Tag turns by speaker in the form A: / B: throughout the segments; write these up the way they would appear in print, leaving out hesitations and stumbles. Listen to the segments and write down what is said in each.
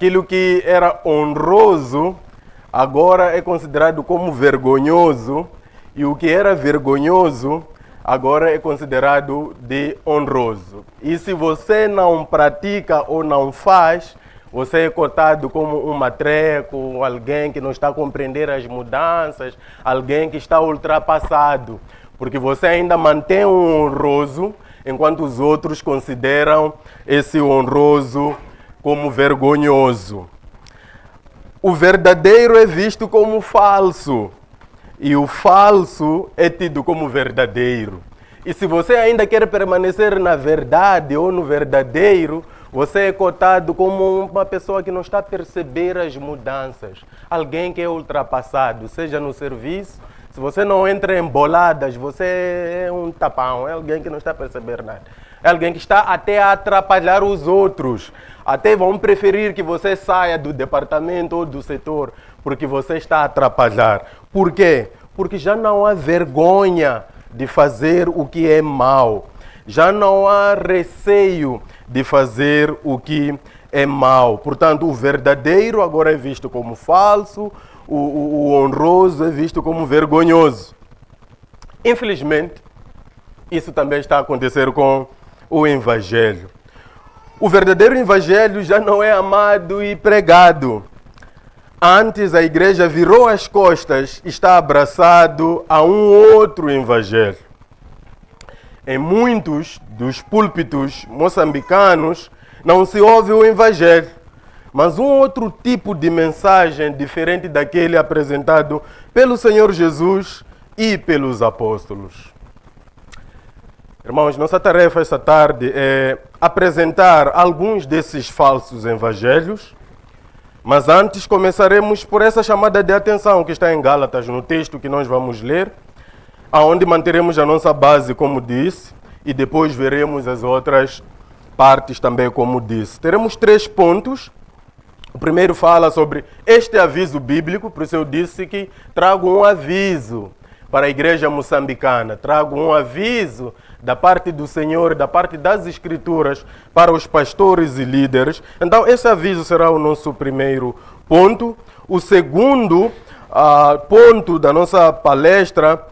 A: aquilo que era honroso agora é considerado como vergonhoso, e o que era vergonhoso agora é considerado de honroso. E se você não pratica ou não faz, você é cotado como um matreco, alguém que não está a compreender as mudanças, alguém que está ultrapassado, porque você ainda mantém um honroso, enquanto os outros consideram esse honroso como vergonhoso. O verdadeiro é visto como falso e o falso é tido como verdadeiro. E se você ainda quer permanecer na verdade ou no verdadeiro, você é cotado como uma pessoa que não está a perceber as mudanças. Alguém que é ultrapassado, seja no serviço. Se você não entra em boladas, você é um tapão, é alguém que não está a perceber nada. É alguém que está até a atrapalhar os outros. Até vão preferir que você saia do departamento ou do setor, porque você está a atrapalhar. Por quê? Porque já não há vergonha de fazer o que é mal. Já não há receio de fazer o que mal. Portanto, o verdadeiro agora é visto como falso, o honroso é visto como vergonhoso. Infelizmente, isso também está a acontecer com o Evangelho. O verdadeiro Evangelho já não é amado e pregado. Antes a igreja virou as costas e está abraçado a um outro Evangelho. Em muitos dos púlpitos moçambicanos não se ouve o Evangelho, mas um outro tipo de mensagem diferente daquele apresentado pelo Senhor Jesus e pelos apóstolos. Irmãos, nossa tarefa esta tarde é apresentar alguns desses falsos evangelhos, mas antes começaremos por essa chamada de atenção que está em Gálatas, no texto que nós vamos ler, aonde manteremos a nossa base, como disse, e depois veremos as outras partes também, como disse. Teremos 3 pontos. O primeiro fala sobre este aviso bíblico, por isso eu disse que trago um aviso para a igreja moçambicana, trago um aviso da parte do Senhor, da parte das Escrituras, para os pastores e líderes. Então, esse aviso será o nosso primeiro ponto. O segundo ponto da nossa palestra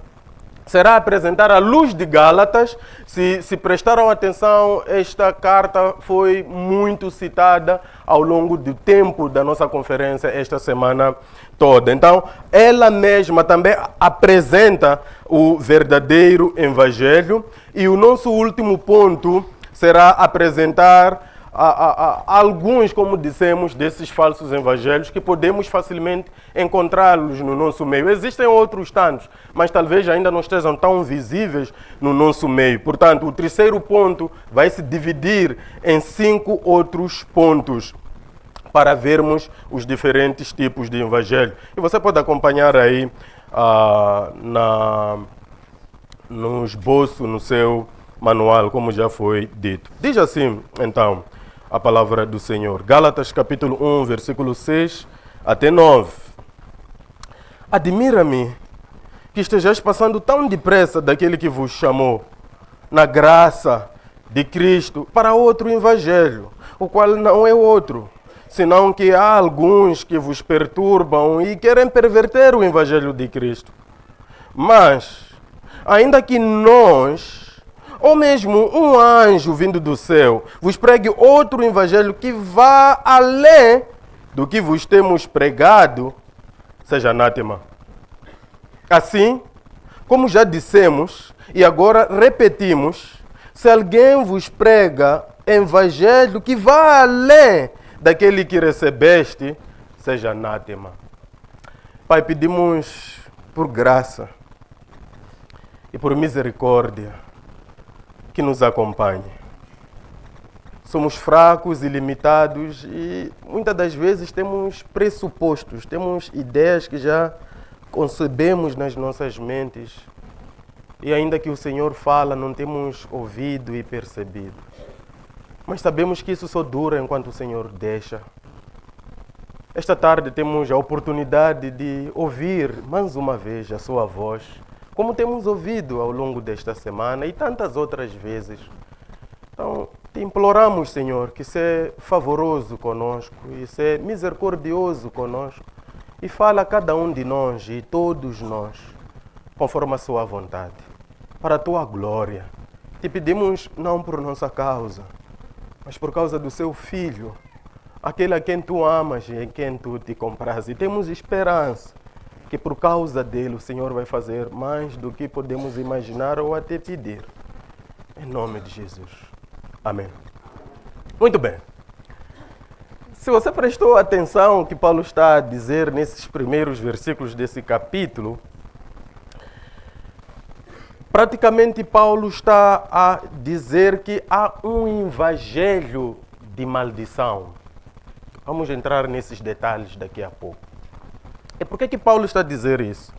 A: será apresentar a luz de Gálatas. Se prestaram atenção, esta carta foi muito citada ao longo do tempo da nossa conferência esta semana toda. Então, ela mesma também apresenta o verdadeiro evangelho. E o nosso último ponto será apresentar alguns, como dissemos, desses falsos evangelhos que podemos facilmente encontrá-los no nosso meio. Existem outros tantos, mas talvez ainda não estejam tão visíveis no nosso meio. Portanto, o terceiro ponto vai se dividir em 5 outros pontos para vermos os diferentes tipos de evangelho. E você pode acompanhar aí no esboço, no seu manual, como já foi dito. Diz assim, então, a palavra do Senhor. Gálatas capítulo 1, versículo 6 até 9. Admira-me que estejais passando tão depressa daquele que vos chamou na graça de Cristo para outro evangelho, o qual não é outro, senão que há alguns que vos perturbam e querem perverter o evangelho de Cristo. Mas, ainda que nós, ou mesmo um anjo vindo do céu, vos pregue outro evangelho que vá além do que vos temos pregado, seja anátema. Assim, como já dissemos, e agora repetimos, se alguém vos prega evangelho que vá além daquele que recebeste, seja anátema. Pai, pedimos por graça e por misericórdia que nos acompanhe. Somos fracos e limitados e muitas das vezes temos pressupostos, temos ideias que já concebemos nas nossas mentes e ainda que o Senhor fala, não temos ouvido e percebido. Mas sabemos que isso só dura enquanto o Senhor deixa. Esta tarde temos a oportunidade de ouvir mais uma vez a sua voz, como temos ouvido ao longo desta semana e tantas outras vezes. Então, Te imploramos, Senhor, que seja favoroso conosco e seja misericordioso conosco e fala a cada um de nós e todos nós, conforme a sua vontade, para a tua glória. Te pedimos não por nossa causa, mas por causa do seu Filho, aquele a quem tu amas e em quem tu te comprazes. E temos esperança que por causa dele o Senhor vai fazer mais do que podemos imaginar ou até pedir. Em nome de Jesus. Amém. Muito bem. Se você prestou atenção ao que Paulo está a dizer nesses primeiros versículos desse capítulo, praticamente Paulo está a dizer que há um evangelho de maldição. Vamos entrar nesses detalhes daqui a pouco. E por que Paulo está a dizer isso?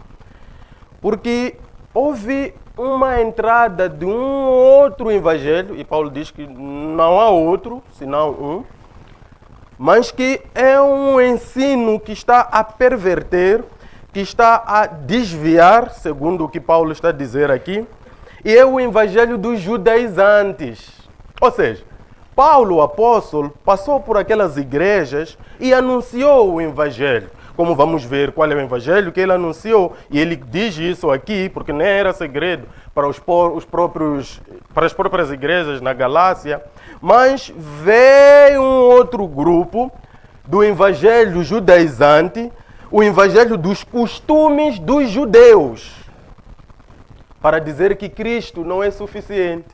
A: Porque houve uma entrada de um outro evangelho, e Paulo diz que não há outro, senão um, mas que é um ensino que está a perverter, que está a desviar, segundo o que Paulo está a dizer aqui, e é o evangelho dos judaizantes. Ou seja, Paulo, o apóstolo, passou por aquelas igrejas e anunciou o evangelho. Como vamos ver qual é o evangelho que ele anunciou, e ele diz isso aqui, porque nem era segredo para as próprias igrejas na Galácia, mas veio um outro grupo do evangelho judaizante, o evangelho dos costumes dos judeus, para dizer que Cristo não é suficiente.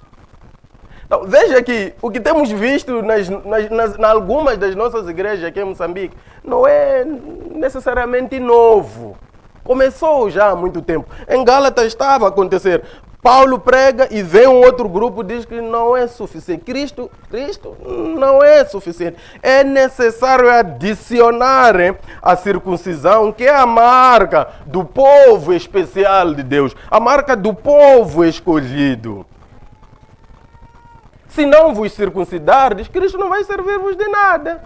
A: Então, veja que o que temos visto em algumas das nossas igrejas aqui em Moçambique não é necessariamente novo. Começou já há muito tempo. Em Gálatas estava a acontecer. Paulo prega e vem um outro grupo e diz que não é suficiente. Cristo não é suficiente. É necessário adicionar a circuncisão, que é a marca do povo especial de Deus, a marca do povo escolhido. Se não vos circuncidardes, Cristo não vai servir-vos de nada.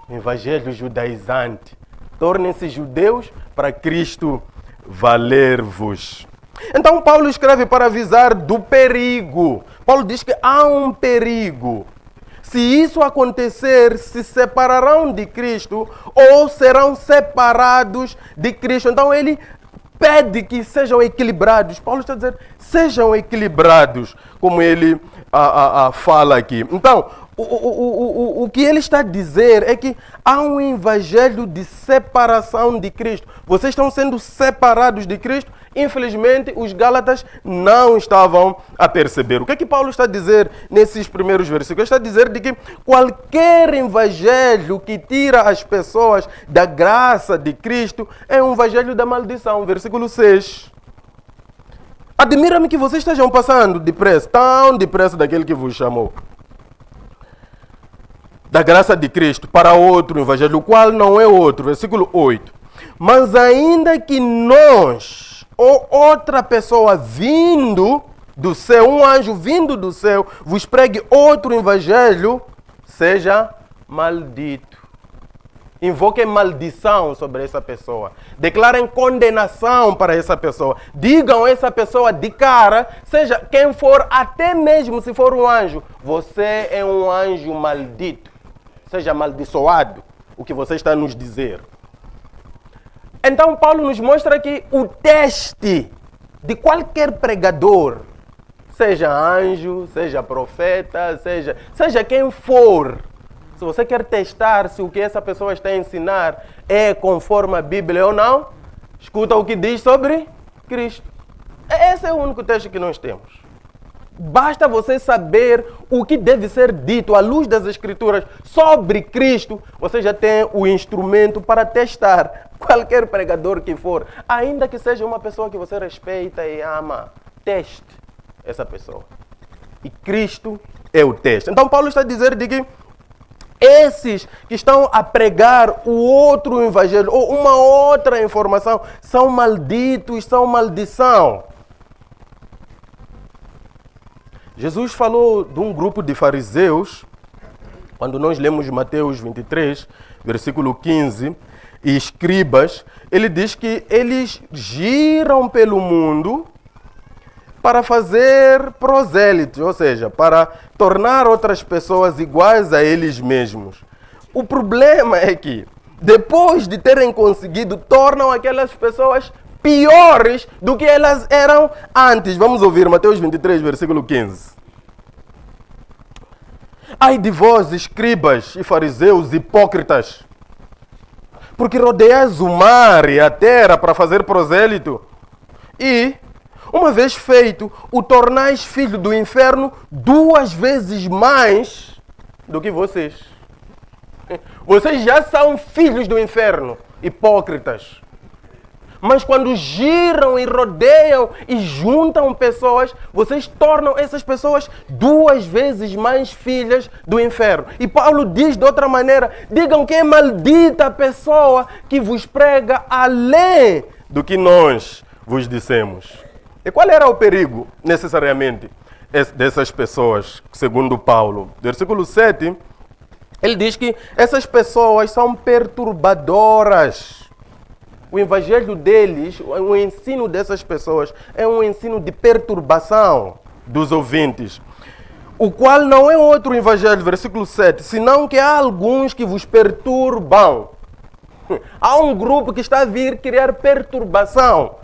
A: Evangelho judaizante. Tornem-se judeus para Cristo valer-vos. Então Paulo escreve para avisar do perigo. Paulo diz que há um perigo. Se isso acontecer, se separarão de Cristo ou serão separados de Cristo. Então ele pede que sejam equilibrados. Paulo está dizendo, sejam equilibrados, como ele fala aqui. Então, o que ele está a dizer é que há um evangelho de separação de Cristo. Vocês estão sendo separados de Cristo. Infelizmente, os Gálatas não estavam a perceber. O que é que Paulo está a dizer nesses primeiros versículos? Ele está a dizer de que qualquer evangelho que tira as pessoas da graça de Cristo é um evangelho da maldição. Versículo 6. Admira-me que vocês estejam passando depressa, tão depressa daquele que vos chamou da graça de Cristo para outro evangelho, o qual não é outro. Versículo 8. Mas ainda que nós, ou outra pessoa vindo do céu, um anjo vindo do céu, vos pregue outro evangelho, seja maldito. Invoquem maldição sobre essa pessoa. Declarem condenação para essa pessoa. Digam a essa pessoa de cara, seja quem for, até mesmo se for um anjo, você é um anjo maldito. Seja amaldiçoado, o que você está a nos dizer. Então Paulo nos mostra que o teste de qualquer pregador, seja anjo, seja profeta, seja quem for, se você quer testar se o que essa pessoa está a ensinar é conforme a Bíblia ou não, escuta o que diz sobre Cristo. Esse é o único teste que nós temos. Basta você saber o que deve ser dito à luz das Escrituras sobre Cristo, você já tem o instrumento para testar qualquer pregador que for, ainda que seja uma pessoa que você respeita e ama. Teste essa pessoa. E Cristo é o teste. Então Paulo está a dizer de que esses que estão a pregar o outro evangelho ou uma outra informação são malditos, são maldição. Jesus falou de um grupo de fariseus, quando nós lemos Mateus 23, versículo 15, e escribas, ele diz que eles giram pelo mundo para fazer prosélitos, ou seja, para tornar outras pessoas iguais a eles mesmos. O problema é que, depois de terem conseguido, tornam aquelas pessoas piores do que elas eram antes. Vamos ouvir Mateus 23, versículo 15. Ai de vós, escribas e fariseus hipócritas, porque rodeiais o mar e a terra para fazer prosélito, e, uma vez feito, o tornais filho do inferno 2 vezes mais do que vocês. Vocês já são filhos do inferno, hipócritas. Mas quando giram e rodeiam e juntam pessoas, vocês tornam essas pessoas 2 vezes mais filhas do inferno. E Paulo diz de outra maneira: digam que é maldita a pessoa que vos prega além do que nós vos dissemos. E qual era o perigo, necessariamente, dessas pessoas, segundo Paulo? Versículo 7, ele diz que essas pessoas são perturbadoras. O evangelho deles, o ensino dessas pessoas é um ensino de perturbação dos ouvintes, o qual não é outro evangelho, versículo 7, senão que há alguns que vos perturbam. Há um grupo que está a vir criar perturbação,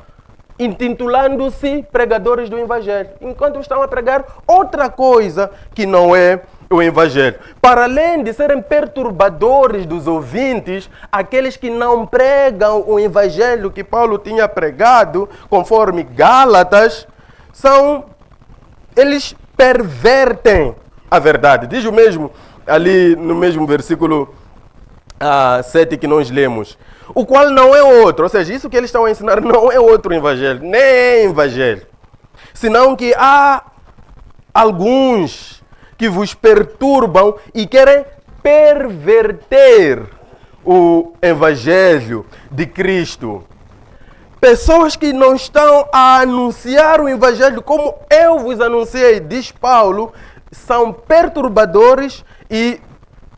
A: intitulando-se pregadores do evangelho, enquanto estão a pregar outra coisa que não é o evangelho. Para além de serem perturbadores dos ouvintes, aqueles que não pregam o evangelho que Paulo tinha pregado, conforme Gálatas, eles pervertem a verdade. Diz o mesmo ali no mesmo versículo 7 que nós lemos, o qual não é outro, ou seja, isso que eles estão a ensinar não é outro evangelho, nem evangelho, senão que há alguns que vos perturbam e querem perverter o evangelho de Cristo. Pessoas que não estão a anunciar o evangelho como eu vos anunciei, diz Paulo, são perturbadores e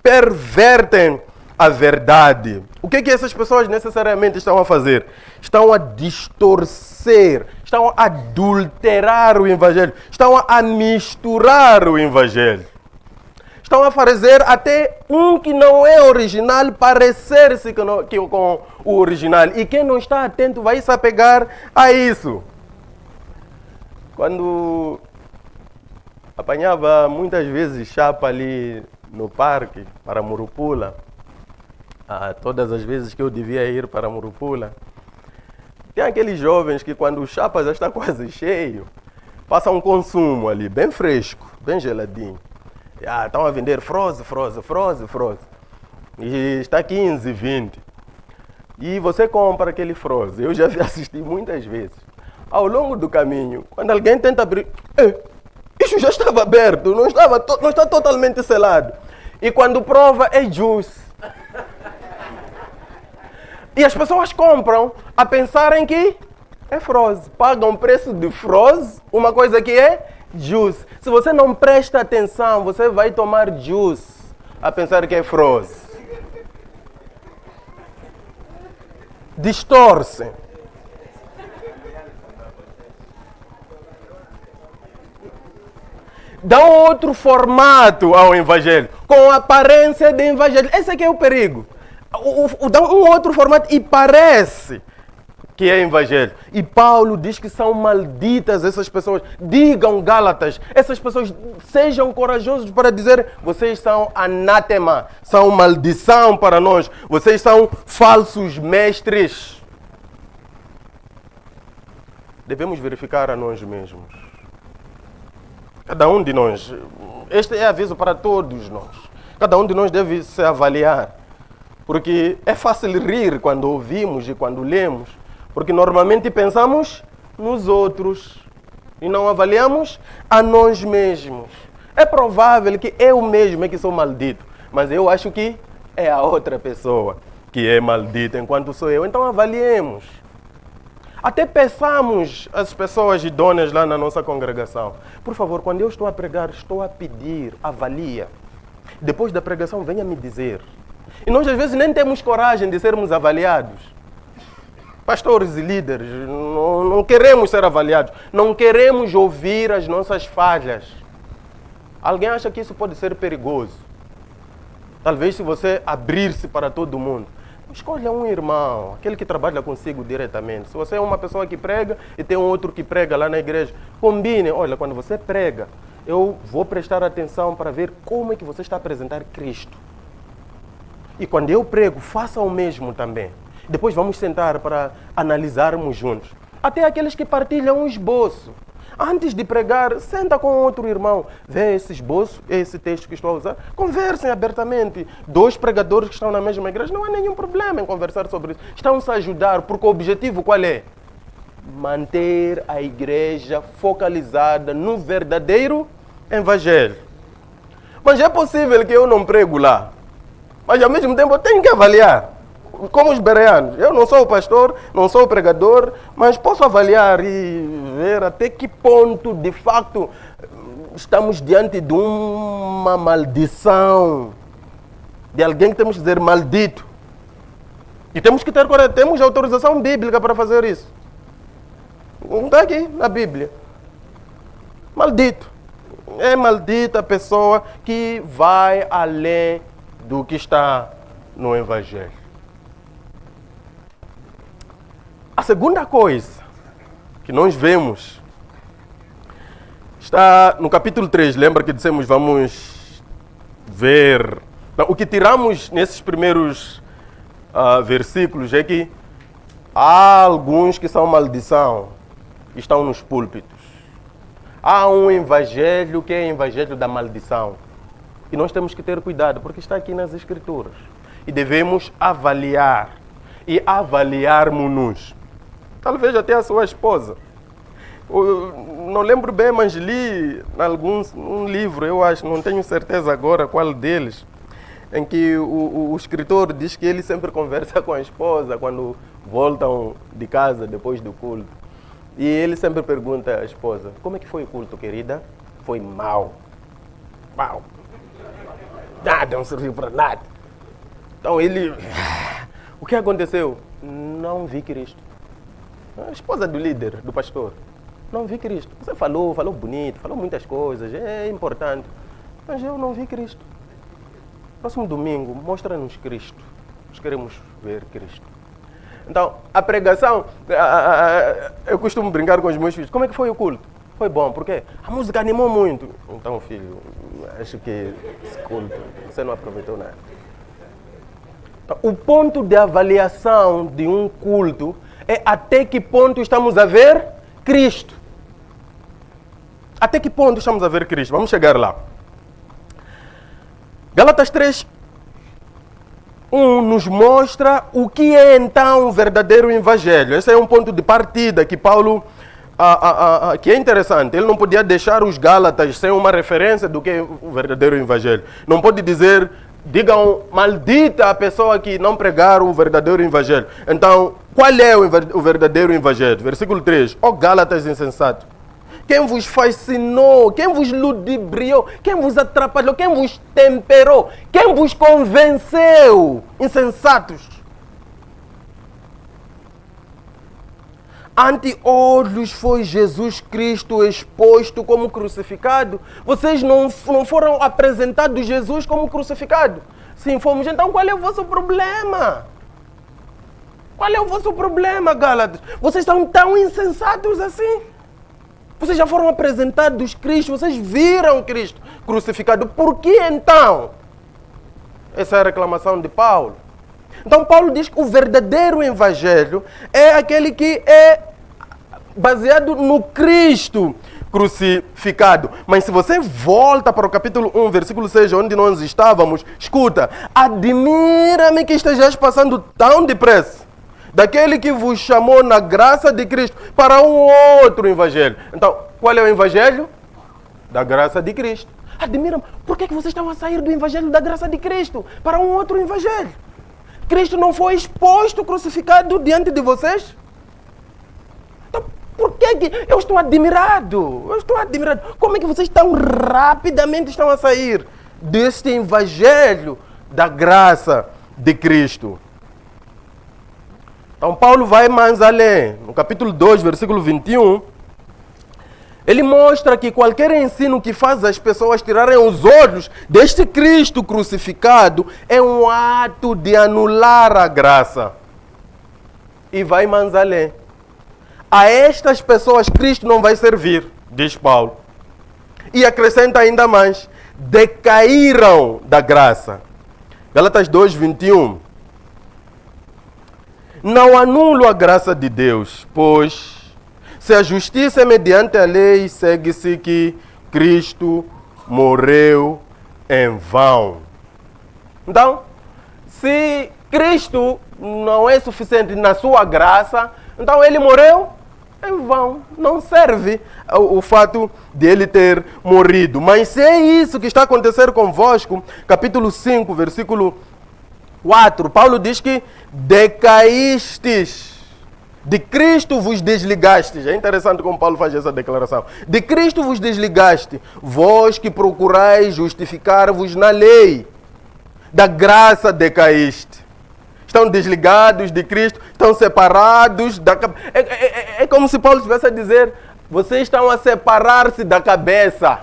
A: pervertem a verdade. O que essas pessoas necessariamente estão a fazer? Estão a distorcer, estão a adulterar o evangelho, estão a misturar o evangelho. Estão a fazer até um que não é original parecer-se com o original. E quem não está atento vai se apegar a isso. Quando apanhava muitas vezes chapa ali no parque, para Murupula, todas as vezes que eu devia ir para Murupula, tem aqueles jovens que quando o chapa já está quase cheio, passam um consumo ali, bem fresco, bem geladinho. Estão a vender froze. E está 15, 20. E você compra aquele froze. Eu já vi assistir muitas vezes. Ao longo do caminho, quando alguém tenta abrir, isso já estava aberto, não está totalmente selado. E quando prova, é juice. E as pessoas compram a pensarem que é froze. Pagam preço de froze, uma coisa que é juice. Se você não presta atenção, você vai tomar juice a pensar que é froze. Distorce. Dá outro formato ao evangelho, com aparência de evangelho. Esse aqui é o perigo. Dá um outro formato e parece que é evangelho. E Paulo diz que são malditas essas pessoas. Digam, Gálatas, essas pessoas sejam corajosos para dizer: vocês são anátema, são maldição para nós, vocês são falsos mestres. Devemos verificar a nós mesmos. Cada um de nós, este é aviso para todos nós. Cada um de nós deve se avaliar. Porque é fácil rir quando ouvimos e quando lemos, porque normalmente pensamos nos outros e não avaliamos a nós mesmos. É provável que eu mesmo é que sou maldito, mas eu acho que é a outra pessoa que é maldita enquanto sou eu. Então avaliemos. Até peçamos às pessoas idôneas lá na nossa congregação: por favor, quando eu estou a pregar, estou a pedir, avalia. Depois da pregação, venha me dizer. E nós às vezes nem temos coragem de sermos avaliados. pastores e líderes, não queremos ser avaliados, não queremos ouvir as nossas falhas. Alguém acha que isso pode ser perigoso? Talvez se você abrir-se para todo mundo. Escolha um irmão, aquele que trabalha consigo diretamente. Se você é uma pessoa que prega e tem um outro que prega lá na igreja, combine. Olha, quando você prega, eu vou prestar atenção para ver como é que você está a apresentar Cristo. E quando eu prego, faça o mesmo também. Depois vamos sentar para analisarmos juntos. Até aqueles que partilham um esboço. Antes de pregar, senta com outro irmão, vê esse esboço, esse texto que estou a usar, conversem abertamente. 2 pregadores que estão na mesma igreja, não há nenhum problema em conversar sobre isso. Estão-se a ajudar, porque o objetivo qual é? Manter a igreja focalizada no verdadeiro evangelho. Mas é possível que eu não prego lá, mas ao mesmo tempo eu tenho que avaliar. Como os bereanos, eu não sou o pastor, não sou o pregador, mas posso avaliar e ver até que ponto, de facto, estamos diante de uma maldição, de alguém que temos que dizer maldito. E temos que ter coragem, temos autorização bíblica para fazer isso. Não está aqui na Bíblia. Maldito. É maldita a pessoa que vai além do que está no Evangelho. A segunda coisa que nós vemos está no capítulo 3. Lembra que dissemos vamos ver. O que tiramos nesses primeiros versículos é que há alguns que são maldição, estão nos púlpitos. Há um evangelho que é o evangelho da maldição. E nós temos que ter cuidado, porque está aqui nas Escrituras. E devemos avaliar. E avaliarmos-nos. Talvez até a sua esposa. Eu não lembro bem, mas li um livro, eu acho, não tenho certeza agora qual deles, em que o escritor diz que ele sempre conversa com a esposa quando voltam de casa depois do culto. E ele sempre pergunta à esposa, como é que foi o culto, querida? Foi mau. Mau. Nada, não serviu para nada. Então ele... O que aconteceu? Não vi Cristo. A esposa do líder, do pastor. Não vi Cristo. Você falou bonito, falou muitas coisas, é importante. Mas eu não vi Cristo. Próximo domingo, mostra-nos Cristo. Nós queremos ver Cristo. Então, a pregação, eu costumo brincar com os meus filhos. Como é que foi o culto? Foi bom, porque a música animou muito. Então, filho, acho que esse culto, você não aproveitou nada. Então, o ponto de avaliação de um culto é até que ponto estamos a ver Cristo. Até que ponto estamos a ver Cristo? Vamos chegar lá. Gálatas 3, 1 nos mostra o que é então o verdadeiro evangelho. Esse é um ponto de partida que Paulo, que é interessante. Ele não podia deixar os Gálatas sem uma referência do que é o verdadeiro evangelho. Não pode dizer, digam, maldita a pessoa que não pregar o verdadeiro evangelho. Então, qual é o verdadeiro evangelho? Versículo 3. Ó Gálatas insensato, quem vos fascinou, quem vos ludibriou, quem vos atrapalhou, quem vos temperou, quem vos convenceu, insensatos. Ante olhos foi Jesus Cristo exposto como crucificado. Vocês não foram apresentados Jesus como crucificado? Sim, fomos. Então qual é o vosso problema? Qual é o vosso problema, Gálatas? Vocês são tão insensatos assim? Vocês já foram apresentados Cristo, vocês viram Cristo crucificado. Por que então? Essa é a reclamação de Paulo. Então Paulo diz que o verdadeiro evangelho é aquele que é baseado no Cristo crucificado. Mas se você volta para o capítulo 1, versículo 6, onde nós estávamos, escuta, admira-me que estejas passando tão depressa daquele que vos chamou na graça de Cristo para um outro evangelho. Então, qual é o evangelho? Da graça de Cristo. Admira-me, por que vocês estão a sair do evangelho da graça de Cristo para um outro evangelho? Cristo não foi exposto, crucificado diante de vocês? Então, por que eu estou admirado? Eu estou admirado. Como é que vocês tão rapidamente estão a sair deste evangelho da graça de Cristo? Então Paulo vai mais além. No capítulo 2, versículo 21, ele mostra que qualquer ensino que faz as pessoas tirarem os olhos deste Cristo crucificado é um ato de anular a graça. E vai mais além. A estas pessoas Cristo não vai servir, diz Paulo. E acrescenta ainda mais, decaíram da graça. Gálatas 2, 21. Não anulo a graça de Deus, pois se a justiça é mediante a lei, segue-se que Cristo morreu em vão. Então, se Cristo não é suficiente na sua graça, então ele morreu em vão. Não serve o fato de ele ter morrido. Mas se é isso que está acontecendo convosco, capítulo 5, versículo 4, Paulo diz que decaístes, de Cristo vos desligastes. É interessante como Paulo faz essa declaração. De Cristo vos desligaste, vós que procurais justificar-vos na lei, da graça decaíste. Estão desligados de Cristo, estão separados da cabeça. É como se Paulo estivesse a dizer, vocês estão a separar-se da cabeça.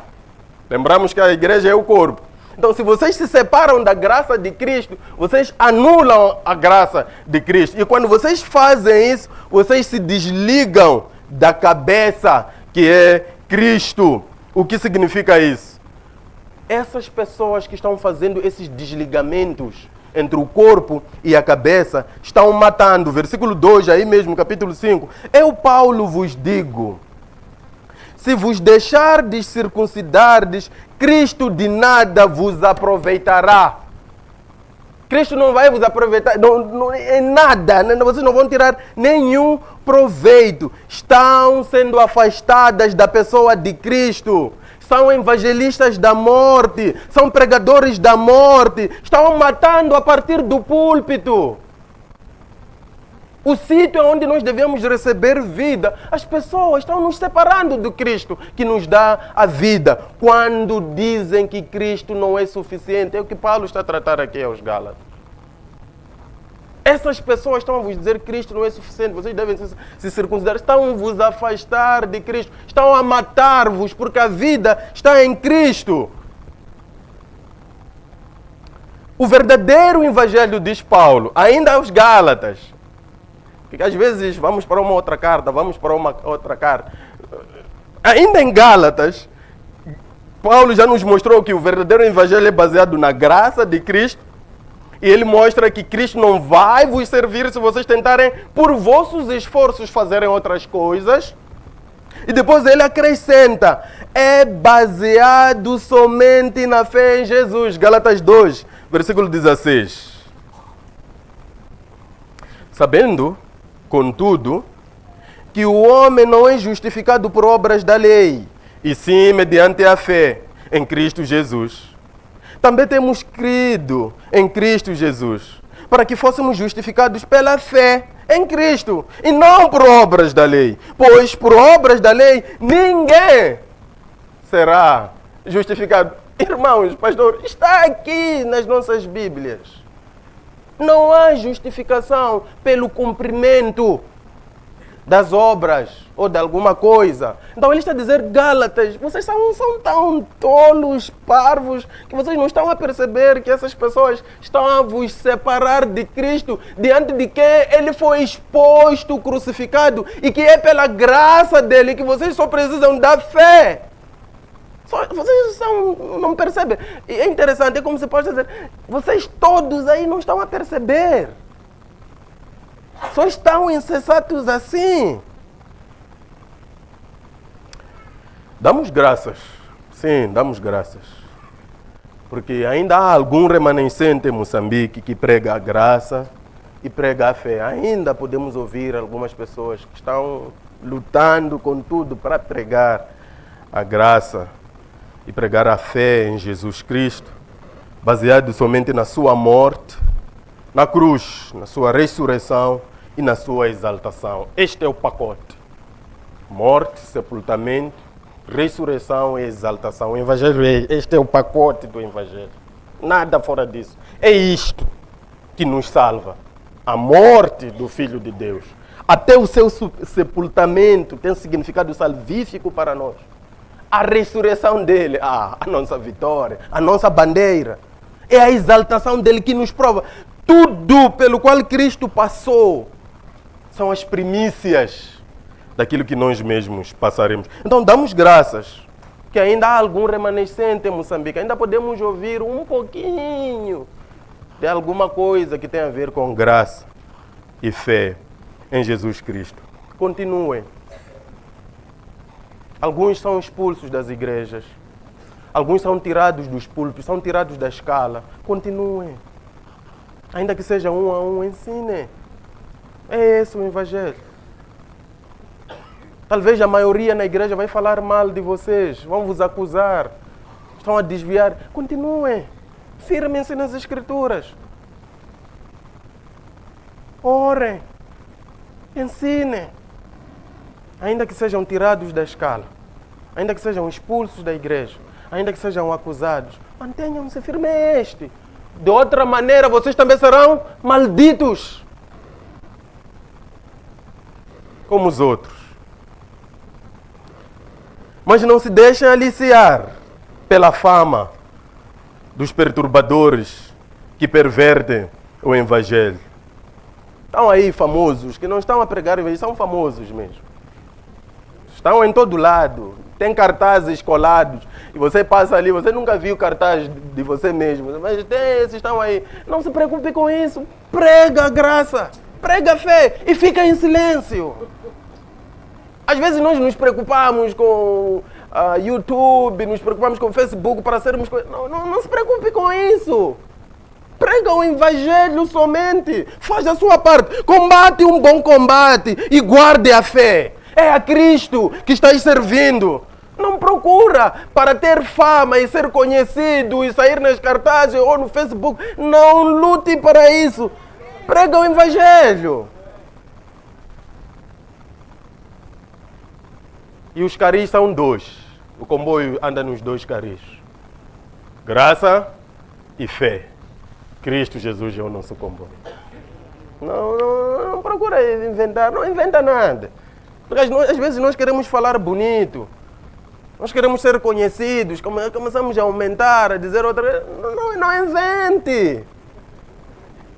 A: Lembramos que a igreja é o corpo. Então, se vocês se separam da graça de Cristo, vocês anulam a graça de Cristo. E quando vocês fazem isso, vocês se desligam da cabeça que é Cristo. O que significa isso? Essas pessoas que estão fazendo esses desligamentos entre o corpo e a cabeça estão matando. Versículo 2, aí mesmo, capítulo 5. Eu, Paulo, vos digo, se vos deixardes circuncidardes, Cristo de nada vos aproveitará. Cristo não vai vos aproveitar em nada. Vocês não vão tirar nenhum proveito. Estão sendo afastadas da pessoa de Cristo. São evangelistas da morte. São pregadores da morte. Estão matando a partir do púlpito. O sítio onde nós devemos receber vida, as pessoas estão nos separando do Cristo que nos dá a vida. Quando dizem que Cristo não é suficiente, é o que Paulo está a tratar aqui aos Gálatas. Essas pessoas estão a vos dizer que Cristo não é suficiente, vocês devem se circuncidar, estão a vos afastar de Cristo, estão a matar-vos, porque a vida está em Cristo. O verdadeiro evangelho, diz Paulo, ainda aos Gálatas, porque às vezes vamos para uma outra carta, Ainda em Gálatas, Paulo já nos mostrou que o verdadeiro evangelho é baseado na graça de Cristo. E ele mostra que Cristo não vai vos servir se vocês tentarem, por vossos esforços, fazerem outras coisas. E depois ele acrescenta, é baseado somente na fé em Jesus. Gálatas 2, versículo 16. Sabendo, contudo, que o homem não é justificado por obras da lei, e sim mediante a fé em Cristo Jesus. Também temos crido em Cristo Jesus, para que fôssemos justificados pela fé em Cristo, e não por obras da lei. Pois por obras da lei, ninguém será justificado. Irmãos, pastor, está aqui nas nossas Bíblias. Não há justificação pelo cumprimento das obras ou de alguma coisa. Então ele está a dizer, Gálatas, vocês são tão tolos, parvos, que vocês não estão a perceber que essas pessoas estão a vos separar de Cristo, diante de que ele foi exposto, crucificado, e que é pela graça dele que vocês só precisam da fé. Vocês não percebem. E é interessante, é como se pode dizer, vocês todos aí não estão a perceber. Só estão insensatos assim. Damos graças. Sim, damos graças. Porque ainda há algum remanescente em Moçambique que prega a graça e prega a fé. Ainda podemos ouvir algumas pessoas que estão lutando com tudo para pregar a graça e pregar a fé em Jesus Cristo, baseado somente na sua morte, na cruz, na sua ressurreição e na sua exaltação. Este é o pacote. Morte, sepultamento, ressurreição e exaltação. O Evangelho este é o pacote do Evangelho. Nada fora disso. É isto que nos salva. a morte do Filho de Deus, até o seu sepultamento tem significado salvífico para nós. A ressurreição dele, a nossa vitória, a nossa bandeira, é a exaltação dele que nos prova. Tudo pelo qual Cristo passou são as primícias daquilo que nós mesmos passaremos. Então damos graças que ainda há algum remanescente em Moçambique. Ainda podemos ouvir um pouquinho de alguma coisa que tem a ver com graça e fé em Jesus Cristo. Continuem. Alguns são expulsos das igrejas. Alguns são tirados dos púlpitos, são tirados da escala. Continuem. Ainda que seja um a um, ensinem. É esse o Evangelho. Talvez a maioria na igreja vai falar mal de vocês, vão vos acusar, estão a desviar. Continuem. Firmem-se nas Escrituras. Orem. Ensinem. Ainda que sejam tirados da escala, ainda que sejam expulsos da igreja, ainda que sejam acusados, mantenham-se firmes. De outra maneira, vocês também serão malditos, como os outros. Mas não se deixem aliciar pela fama dos perturbadores que pervertem o Evangelho. Estão aí famosos, que não estão a pregar o Evangelho, são famosos mesmo. Estão em todo lado, tem cartazes colados, e você passa ali, você nunca viu cartaz de você mesmo, mas tem esses, estão aí. Não se preocupe com isso, prega a graça, prega a fé e fica em silêncio. Às vezes nós nos preocupamos com YouTube, nos preocupamos com Facebook para sermos... Não se preocupe com isso. Prega o Evangelho somente. Faz a sua parte. Combate um bom combate e guarde a fé. É a Cristo que estás servindo. Não procura para ter fama e ser conhecido e sair nas cartazes ou no Facebook. Não lute para isso. Prega o Evangelho. E os caris são dois. O comboio anda nos dois caris. Graça e fé. Cristo Jesus é o nosso comboio. Não procura inventar, não inventa nada. Porque às vezes nós queremos falar bonito. Nós queremos ser conhecidos. Começamos a aumentar, a dizer outra... Não invente.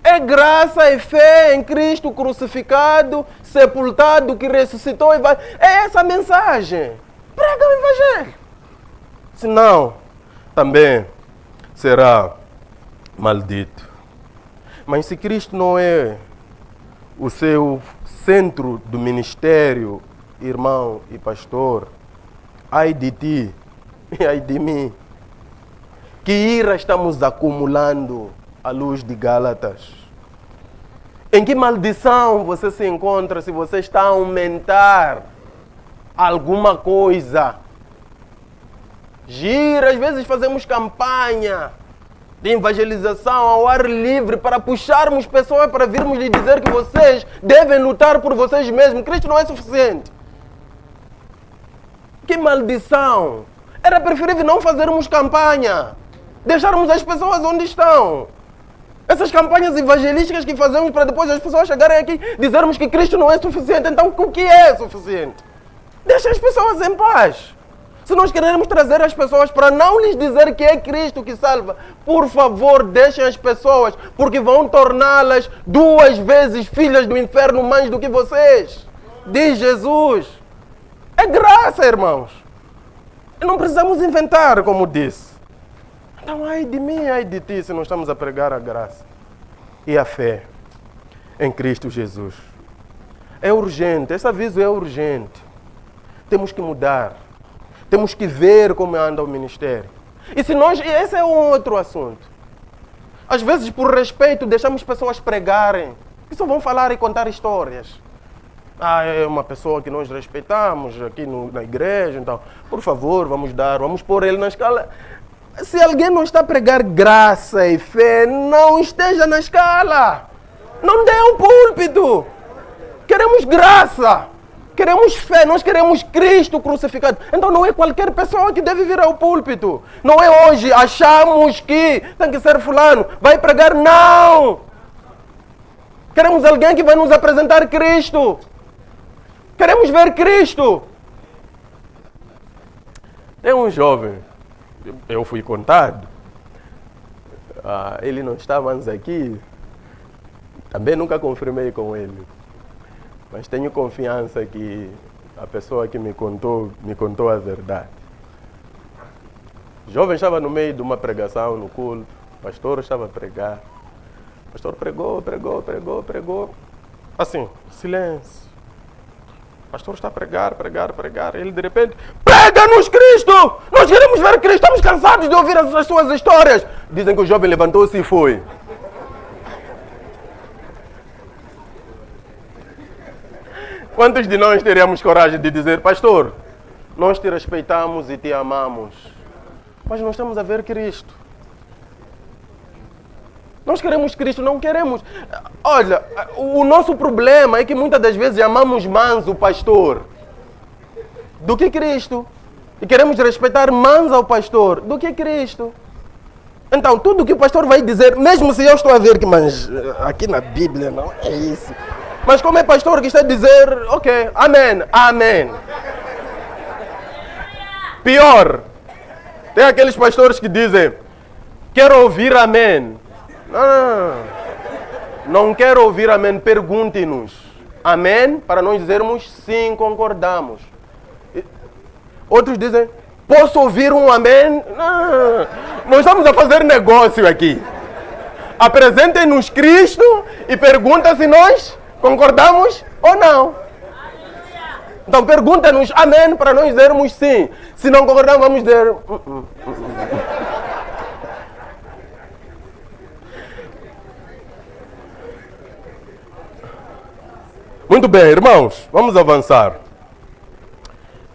A: É graça e fé em Cristo crucificado, sepultado, que ressuscitou e vai... É essa a mensagem. Prega o Evangelho. Senão, também será maldito. Mas se Cristo não é o seu centro do ministério, irmão e pastor, ai de ti e ai de mim. Que ira estamos acumulando à luz de Gálatas? Em que maldição você se encontra se você está a aumentar alguma coisa? Gira, às vezes fazemos campanha de evangelização ao ar livre para puxarmos pessoas para virmos lhe dizer que vocês devem lutar por vocês mesmos. Cristo não é suficiente. Que maldição! Era preferível não fazermos campanha, deixarmos as pessoas onde estão. Essas campanhas evangelísticas que fazemos para depois as pessoas chegarem aqui e dizermos que Cristo não é suficiente. Então, o que é suficiente? Deixa as pessoas em paz. Se nós queremos trazer as pessoas para não lhes dizer que é Cristo que salva, por favor, deixem as pessoas, porque vão torná-las 2 vezes filhas do inferno mais do que vocês. Diz Jesus. É graça, irmãos. E não precisamos inventar, como disse. Então, ai de mim, ai de ti, se não estamos a pregar a graça e a fé em Cristo Jesus. É urgente, esse aviso é urgente. Temos que mudar. Temos que ver como anda o ministério. E se nós, esse é um outro assunto. Às vezes, por respeito, deixamos pessoas pregarem, que só vão falar e contar histórias. É uma pessoa que nós respeitamos aqui na igreja, então, por favor, vamos pôr ele na escala. Se alguém não está a pregar graça e fé, não esteja na escala. Não dê um púlpito. Queremos graça. Queremos fé, nós queremos Cristo crucificado. Então não é qualquer pessoa que deve vir ao púlpito. Não é hoje, achamos que tem que ser fulano, vai pregar, não! Queremos alguém que vai nos apresentar Cristo. Queremos ver Cristo. Tem um jovem, eu fui contado, ele não está mais aqui, também nunca confirmei com ele, mas tenho confiança que a pessoa que me contou a verdade. O jovem estava no meio de uma pregação no culto, o pastor estava a pregar, o pastor pregou, assim, silêncio. O pastor está a pregar, ele de repente, prega-nos Cristo! Nós queremos ver Cristo, estamos cansados de ouvir as suas histórias. Dizem que o jovem levantou-se e foi. Quantos de nós teríamos coragem de dizer, pastor, nós te respeitamos e te amamos, mas não estamos a ver Cristo. Nós queremos Cristo, não queremos. Olha, o nosso problema é que muitas das vezes amamos mais o pastor do que Cristo. E queremos respeitar mais ao pastor do que Cristo. Então, tudo que o pastor vai dizer, mesmo se eu estou a ver que, mas aqui na Bíblia não é isso. Mas como é pastor que está a dizer, ok, amém, amém. Pior, tem aqueles pastores que dizem, quero ouvir amém. Não quero ouvir amém, pergunte-nos. Amém, para nós dizermos sim, concordamos. Outros dizem, posso ouvir um amém? Não. Nós estamos a fazer negócio aqui. Apresentem-nos Cristo e pergunta se nós concordamos ou não. Então pergunta-nos amém para nós dizermos sim. Se não concordamos, vamos dizer... Muito bem, irmãos, vamos avançar.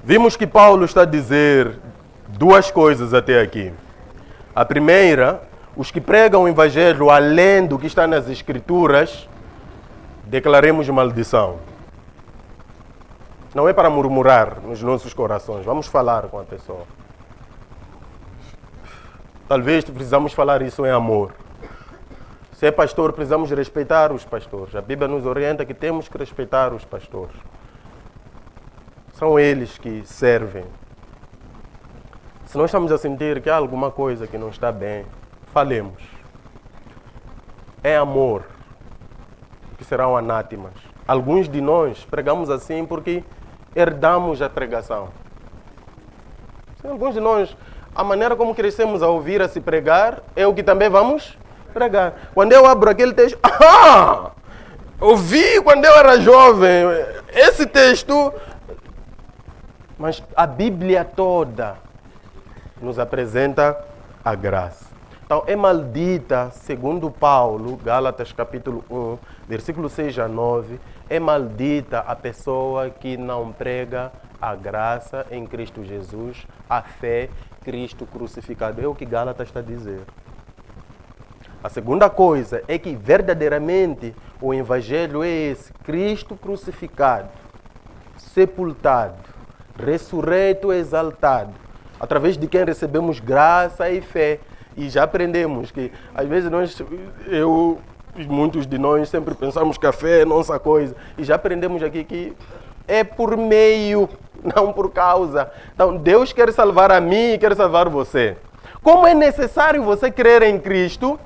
A: Vimos que Paulo está a dizer duas coisas até aqui. A primeira, os que pregam o evangelho além do que está nas escrituras, declaremos maldição. Não é para murmurar nos nossos corações, vamos falar com a pessoa. Talvez precisamos falar isso em amor. Se é pastor, precisamos respeitar os pastores. A Bíblia nos orienta que temos que respeitar os pastores. São eles que servem. Se nós estamos a sentir que há alguma coisa que não está bem, falemos. É amor, que serão anátemas. Alguns de nós pregamos assim porque herdamos a pregação. Alguns de nós, a maneira como crescemos a ouvir a se pregar é o que também vamos pregar. Quando eu abro aquele texto, ouvi quando eu era jovem esse texto, mas a Bíblia toda nos apresenta a graça. Então, é maldita, segundo Paulo, Gálatas capítulo 1, versículo 6 a 9, é maldita a pessoa que não prega a graça em Cristo Jesus, a fé, Cristo crucificado. É o que Gálatas está a dizer. A segunda coisa é que verdadeiramente o evangelho é esse, Cristo crucificado, sepultado, ressurreto, exaltado, através de quem recebemos graça e fé. E já aprendemos que, às vezes, muitos de nós sempre pensamos que a fé é nossa coisa. E já aprendemos aqui que é por meio, não por causa. Então, Deus quer salvar a mim e quer salvar você. Como é necessário você crer em Cristo,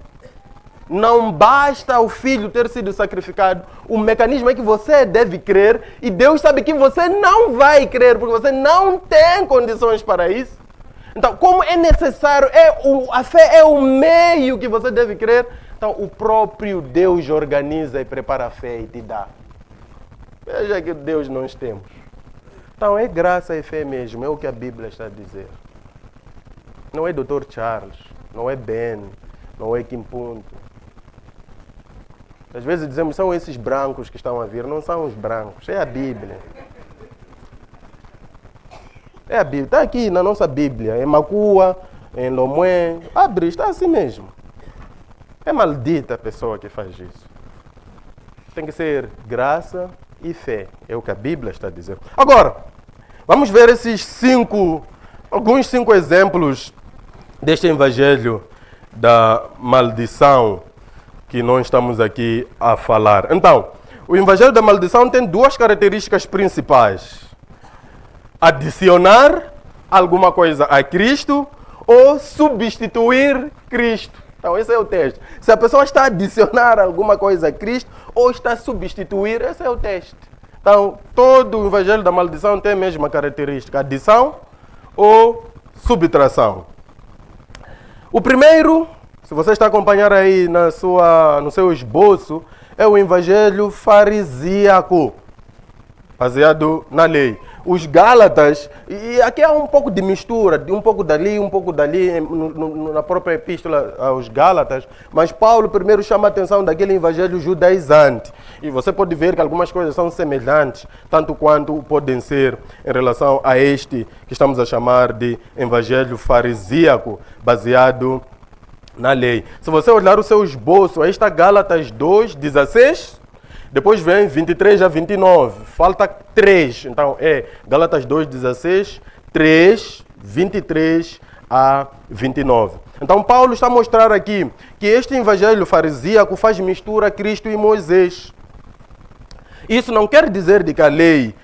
A: não basta o Filho ter sido sacrificado. O mecanismo é que você deve crer e Deus sabe que você não vai crer, porque você não tem condições para isso. Então, como é necessário, a fé é o meio que você deve crer. Então, o próprio Deus organiza e prepara a fé e te dá. Veja que Deus nós temos. Então, é graça e fé mesmo, é o que a Bíblia está a dizer. Não é Dr. Charles, não é Ben, não é Kim Punto. Às vezes dizemos, são esses brancos que estão a vir. Não são os brancos, é a Bíblia. É a Bíblia, está aqui na nossa Bíblia, em Macua, em Lomé, abre, está assim mesmo. É maldita a pessoa que faz isso. Tem que ser graça e fé, é o que a Bíblia está dizendo. Agora, vamos ver alguns cinco exemplos deste evangelho da maldição que nós estamos aqui a falar. Então, o evangelho da maldição tem duas características principais: adicionar alguma coisa a Cristo ou substituir Cristo. Então, esse é o teste. Se a pessoa está a adicionar alguma coisa a Cristo ou está a substituir, esse é o teste. Então, todo o evangelho da maldição tem a mesma característica: adição ou subtração. O primeiro, se você está a acompanhar aí no seu esboço, é o evangelho farisíaco, baseado na lei. Os Gálatas, e aqui há um pouco de mistura, de um pouco dali, na própria epístola aos Gálatas, mas Paulo primeiro chama a atenção daquele evangelho judaizante. E você pode ver que algumas coisas são semelhantes, tanto quanto podem ser em relação a este que estamos a chamar de evangelho farisíaco, baseado na lei. Se você olhar o seu esboço, aí está Gálatas 2, 16, depois vem 23 a 29, falta 3, então é Gálatas 2, 16, 3, 23 a 29. Então Paulo está a mostrar aqui que este evangelho farisíaco faz mistura Cristo e Moisés. Isso não quer dizer de que a lei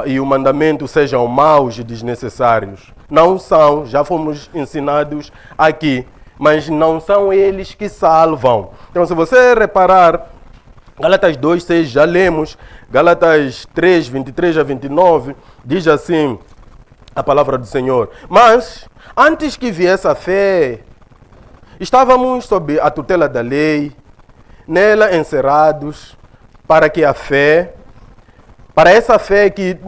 A: e o mandamento sejam maus e desnecessários. Não são, já fomos ensinados aqui, mas não são eles que salvam. Então, se você reparar, Gálatas 2, 6 já lemos, Gálatas 3, 23 a 29, diz assim a palavra do Senhor: mas, antes que viesse a fé, estávamos sob a tutela da lei, nela encerrados, para essa fé que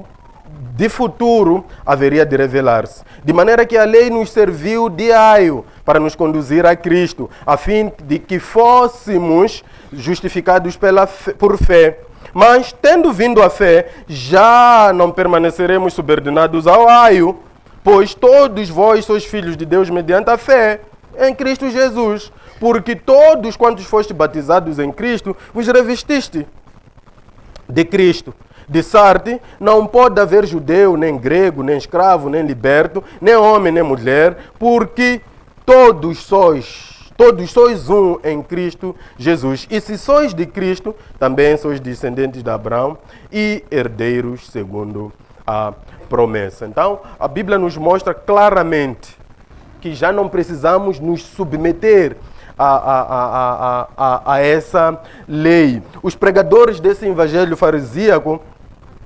A: de futuro haveria de revelar-se. De maneira que a lei nos serviu de aio para nos conduzir a Cristo, a fim de que fôssemos justificados por fé. Mas, tendo vindo a fé, já não permaneceremos subordinados ao aio, pois todos vós sois filhos de Deus mediante a fé em Cristo Jesus. Porque todos quantos foste batizados em Cristo, vos revestiste de Cristo. De sorte, não pode haver judeu, nem grego, nem escravo, nem liberto, nem homem, nem mulher, porque todos sois um em Cristo Jesus. E se sois de Cristo, também sois descendentes de Abraão e herdeiros segundo a promessa. Então, a Bíblia nos mostra claramente que já não precisamos nos submeter a essa lei. Os pregadores desse evangelho farisíaco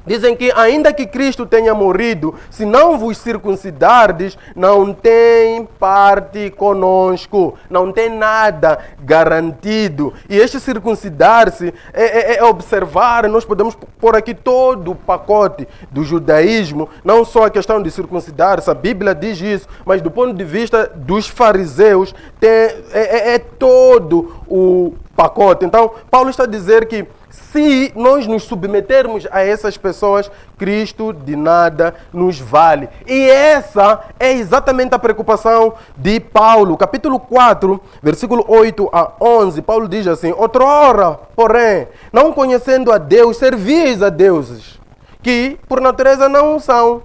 A: dizem que, ainda que Cristo tenha morrido, se não vos circuncidardes, não tem parte conosco, não tem nada garantido. E este circuncidar-se é observar, nós podemos pôr aqui todo o pacote do judaísmo, não só a questão de circuncidar-se, a Bíblia diz isso, mas do ponto de vista dos fariseus, é todo o pacote. Então, Paulo está a dizer que se nós nos submetermos a essas pessoas, Cristo de nada nos vale. E essa é exatamente a preocupação de Paulo. Capítulo 4, versículo 8 a 11, Paulo diz assim: outrora, porém, não conhecendo a Deus, servis a deuses, que por natureza não são.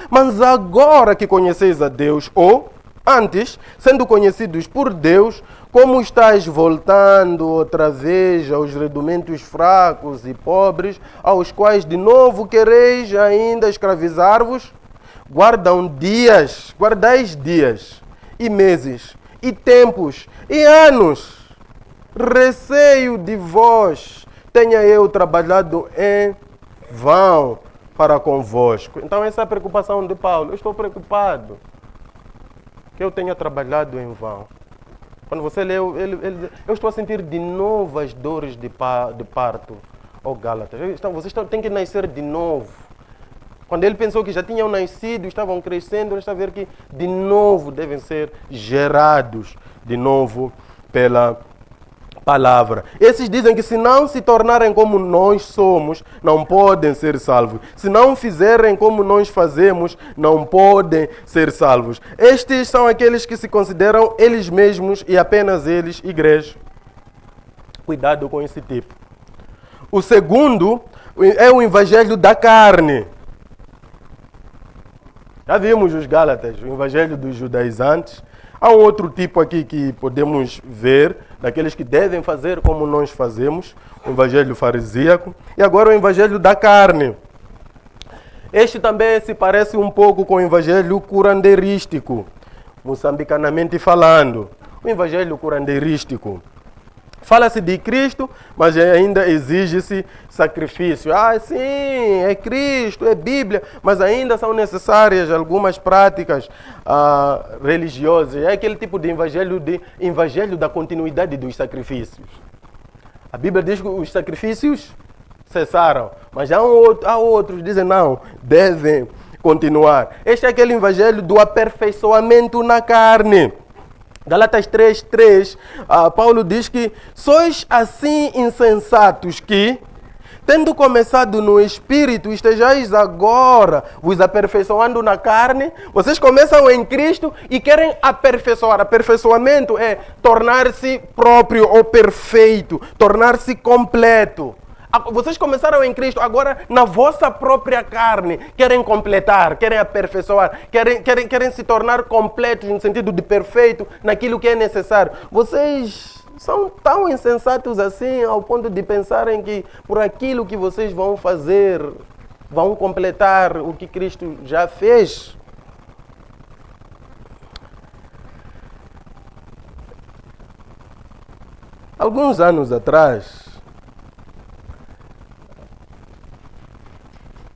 A: Mas agora que conheceis a Deus, ou antes, sendo conhecidos por Deus, como estáis voltando outra vez aos redumentos fracos e pobres, aos quais de novo quereis ainda escravizar-vos? Guardais dias, e meses, e tempos, e anos. Receio de vós, tenha eu trabalhado em vão para convosco. Então essa é a preocupação de Paulo. Eu estou preocupado que eu tenha trabalhado em vão. Quando você lê, eu estou a sentir de novo as dores de parto, Gálatas. Então, vocês têm que nascer de novo. Quando ele pensou que já tinham nascido, estavam crescendo, ele está a ver que de novo devem ser gerados de novo pela palavra. Esses dizem que se não se tornarem como nós somos, não podem ser salvos. Se não fizerem como nós fazemos, não podem ser salvos. Estes são aqueles que se consideram eles mesmos e apenas eles, igreja. Cuidado com esse tipo. O segundo é o evangelho da carne. Já vimos os Gálatas, o evangelho dos judaizantes. Há um outro tipo aqui que podemos ver, daqueles que devem fazer como nós fazemos, o evangelho farisíaco, e agora o evangelho da carne. Este também se parece um pouco com o evangelho curandeirístico, moçambicanamente falando. O evangelho curandeirístico. Fala-se de Cristo, mas ainda exige-se sacrifício. Ah, sim, é Cristo, é Bíblia, mas ainda são necessárias algumas práticas religiosas. É aquele tipo de evangelho da continuidade dos sacrifícios. A Bíblia diz que os sacrifícios cessaram, mas há outros que dizem não, devem continuar. Este é aquele evangelho do aperfeiçoamento na carne. Galatas 3:3, Paulo diz que sois assim insensatos que, tendo começado no Espírito, estejais agora vos aperfeiçoando na carne. Vocês começam em Cristo e querem aperfeiçoar. Aperfeiçoamento é tornar-se próprio ou perfeito, tornar-se completo. Vocês começaram em Cristo, agora na vossa própria carne querem completar, querem aperfeiçoar, querem se tornar completos no sentido de perfeito naquilo que é necessário. Vocês são tão insensatos assim ao ponto de pensarem que por aquilo que vocês vão fazer, vão completar o que Cristo já fez. Alguns anos atrás,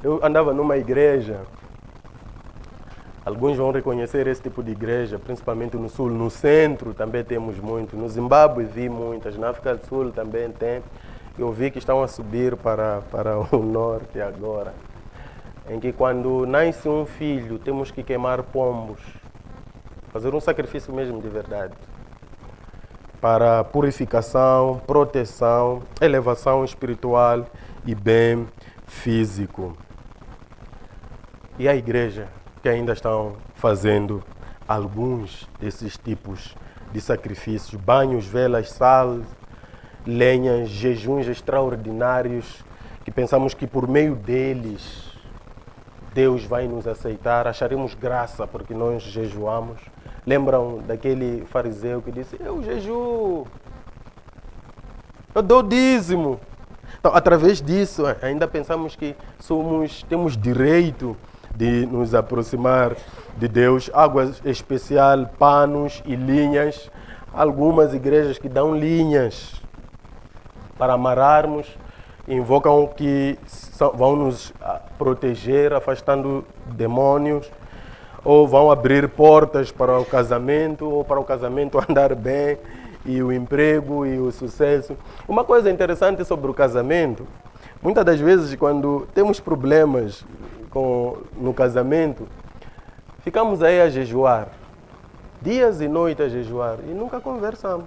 A: eu andava numa igreja, alguns vão reconhecer esse tipo de igreja, principalmente no sul, no centro também temos muito, no Zimbábue vi muitas, na África do Sul também tem, eu vi que estão a subir para o norte agora, em que quando nasce um filho temos que queimar pombos, fazer um sacrifício mesmo de verdade, para purificação, proteção, elevação espiritual e bem físico. E a igreja que ainda estão fazendo alguns desses tipos de sacrifícios, banhos, velas, sal, lenhas, jejuns extraordinários, que pensamos que por meio deles Deus vai nos aceitar, acharemos graça porque nós jejuamos. Lembram daquele fariseu que disse, eu jejuo, eu dou dízimo. Então, através disso, ainda pensamos que temos direito de nos aproximar de Deus. Água especial, panos e linhas. Algumas igrejas que dão linhas para amarrarmos, invocam que vão nos proteger, afastando demônios, ou vão abrir portas para o casamento, ou para o casamento andar bem, e o emprego e o sucesso. Uma coisa interessante sobre o casamento, muitas das vezes quando temos problemas no casamento, ficamos aí a jejuar, dias e noites a jejuar, e nunca conversamos.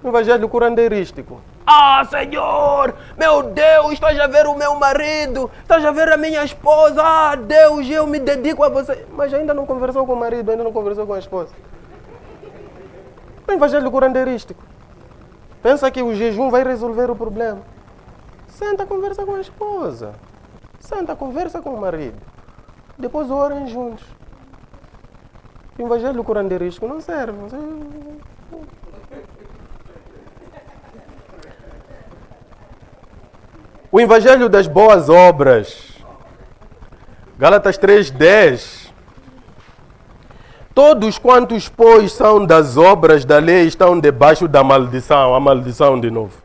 A: O evangelho curandeirístico. Ah, Senhor, meu Deus, estás a ver o meu marido, estás a ver a minha esposa, ah, Deus, eu me dedico a você. Mas ainda não conversou com o marido, ainda não conversou com a esposa. O evangelho curandeirístico. Pensa que o jejum vai resolver o problema. Senta, conversa com a esposa. Senta, conversa com o marido. Depois orem juntos. O evangelho curandeirístico não serve. O evangelho das boas obras. Gálatas 3:10. Todos quantos, pois, são das obras da lei estão debaixo da maldição. A maldição de novo.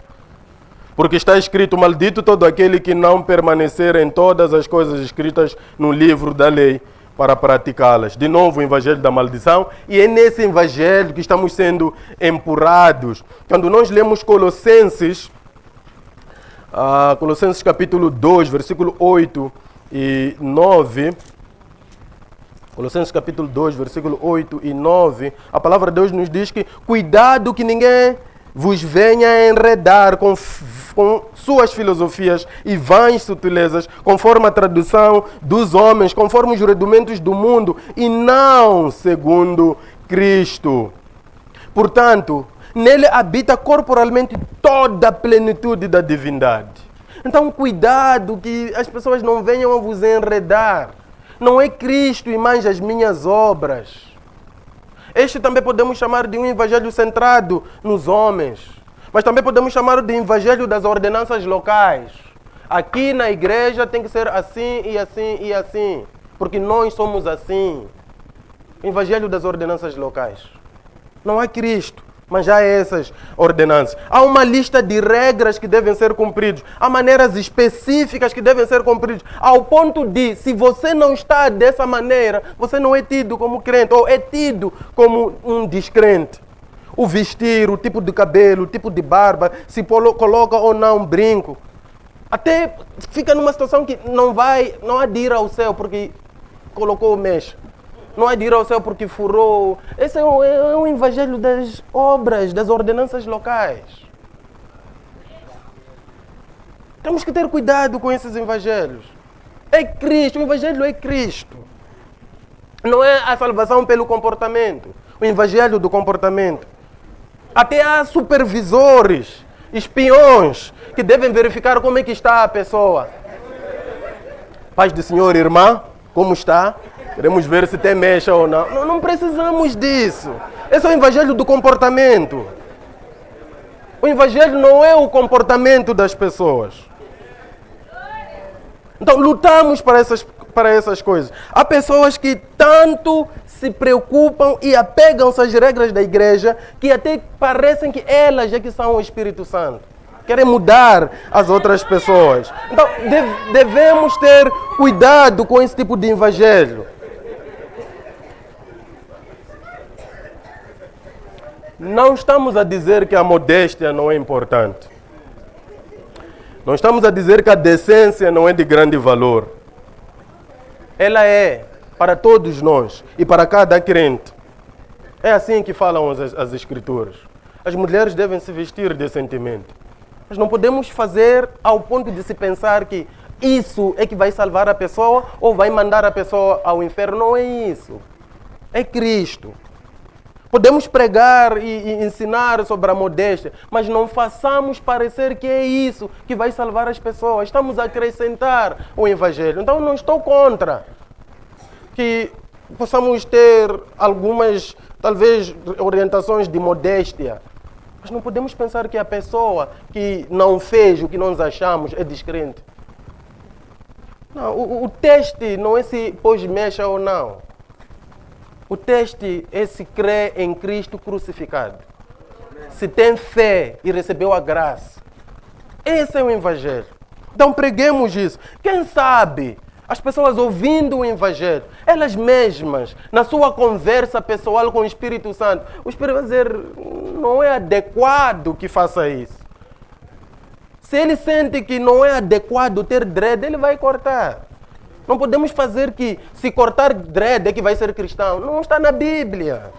A: Porque está escrito, maldito todo aquele que não permanecer em todas as coisas escritas no livro da lei para praticá-las. De novo o evangelho da maldição. E é nesse evangelho que estamos sendo empurrados. Quando nós lemos Colossenses, Colossenses capítulo 2, versículo 8 e 9... Colossenses capítulo 2, versículo 8 e 9, a palavra de Deus nos diz que cuidado que ninguém vos venha enredar com suas filosofias e vãs sutilezas, conforme a tradução dos homens, conforme os rudimentos do mundo, e não segundo Cristo. Portanto, nele habita corporalmente toda a plenitude da divindade. Então, cuidado que as pessoas não venham a vos enredar. não é Cristo, irmãs, as minhas obras. Este também podemos chamar de um evangelho centrado nos homens. Mas também podemos chamar de evangelho das ordenanças locais. Aqui na igreja tem que ser assim e assim e assim. Porque nós somos assim. Evangelho das ordenanças locais. Não há Cristo, mas já há essas ordenanças. Há uma lista de regras que devem ser cumpridas. Há maneiras específicas que devem ser cumpridas. Ao ponto de, se você não está dessa maneira, você não é tido como crente, ou é tido como um descrente. O vestir, o tipo de cabelo, o tipo de barba, se coloca ou não brinco. Até fica numa situação que não há de ir ao céu porque colocou o mecha. Não há de ir ao céu porque furou. Esse é um evangelho das obras, das ordenanças locais. Temos que ter cuidado com esses evangelhos. É Cristo, o evangelho é Cristo. Não é a salvação pelo comportamento. O evangelho do comportamento. Até há supervisores, espiões, que devem verificar como é que está a pessoa. Paz do Senhor, irmã, como está? Queremos ver se tem mecha ou não. Não precisamos disso. Esse é o evangelho do comportamento. O evangelho não é o comportamento das pessoas. Então, lutamos para essas coisas. Há pessoas que tanto se preocupam e apegam-se às regras da igreja que até parecem que elas é que são o Espírito Santo. Querem mudar as outras pessoas. Então, devemos ter cuidado com esse tipo de evangelho. Não estamos a dizer que a modéstia não é importante. Não estamos a dizer que a decência não é de grande valor. Ela é para todos nós e para cada crente. É assim que falam as Escrituras. As mulheres devem se vestir decentemente. Mas não podemos fazer ao ponto de se pensar que isso é que vai salvar a pessoa ou vai mandar a pessoa ao inferno. Não é isso. É Cristo. Podemos pregar e ensinar sobre a modéstia, mas não façamos parecer que é isso que vai salvar as pessoas. Estamos a acrescentar o evangelho. Então não estou contra que possamos ter algumas, talvez, orientações de modéstia. Mas não podemos pensar que a pessoa que não fez o que nós achamos é descrente. Não, o teste não é se pôs mecha ou não. O teste é se crê em Cristo crucificado. Se tem fé e recebeu a graça. Esse é o evangelho. Então preguemos isso. Quem sabe as pessoas ouvindo o evangelho, elas mesmas, na sua conversa pessoal com o Espírito Santo, o Espírito vai dizer, não é adequado que faça isso. Se ele sente que não é adequado ter dread, ele vai cortar. Não podemos fazer que se cortar dread é que vai ser cristão. Não está na Bíblia.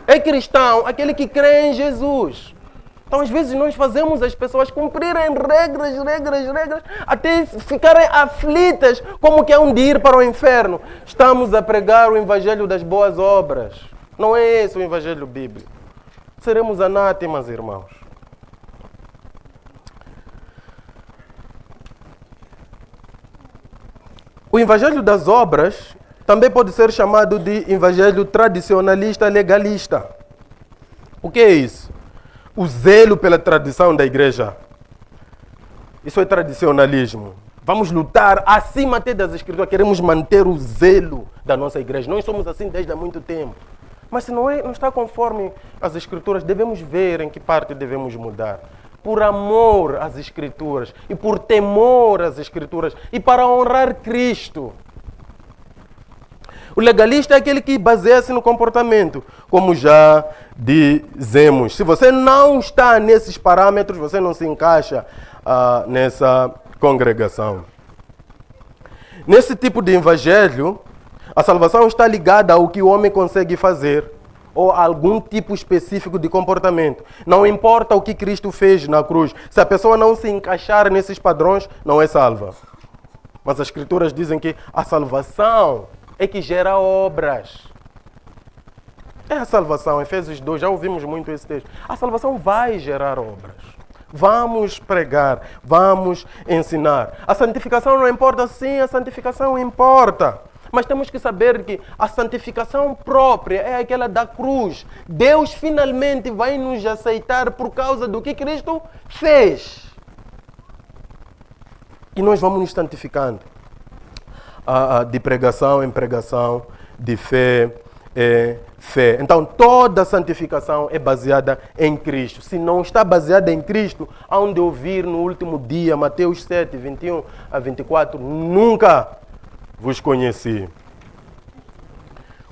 A: É cristão aquele que crê em Jesus. Então, às vezes, nós fazemos as pessoas cumprirem regras, até ficarem aflitas, como que é um de ir para o inferno. Estamos a pregar o evangelho das boas obras. Não é esse o evangelho bíblico. Seremos anátemas, irmãos. O evangelho das obras também pode ser chamado de evangelho tradicionalista legalista. O que é isso? O zelo pela tradição da igreja. Isso é tradicionalismo. Vamos lutar acima até das escrituras. Queremos manter o zelo da nossa igreja. Nós somos assim desde há muito tempo. Mas se não está conforme as escrituras, devemos ver em que parte devemos mudar. Por amor às Escrituras e por temor às Escrituras e para honrar Cristo. O legalista é aquele que baseia-se no comportamento, como já dizemos. Se você não está nesses parâmetros, você não se encaixa nessa congregação. Nesse tipo de evangelho, a salvação está ligada ao que o homem consegue fazer, ou algum tipo específico de comportamento. Não importa o que Cristo fez na cruz. Se a pessoa não se encaixar nesses padrões, não é salva. Mas as Escrituras dizem que a salvação é que gera obras. É a salvação, Efésios 2, já ouvimos muito esse texto. A salvação vai gerar obras. Vamos pregar, vamos ensinar. A santificação não importa? Sim, a santificação importa. Mas temos que saber que a santificação própria é aquela da cruz. Deus finalmente vai nos aceitar por causa do que Cristo fez. E nós vamos nos santificando. De pregação em pregação, de fé em fé. Então, toda santificação é baseada em Cristo. Se não está baseada em Cristo, hão de ouvir no último dia, Mateus 7, 21 a 24, nunca vos conheci.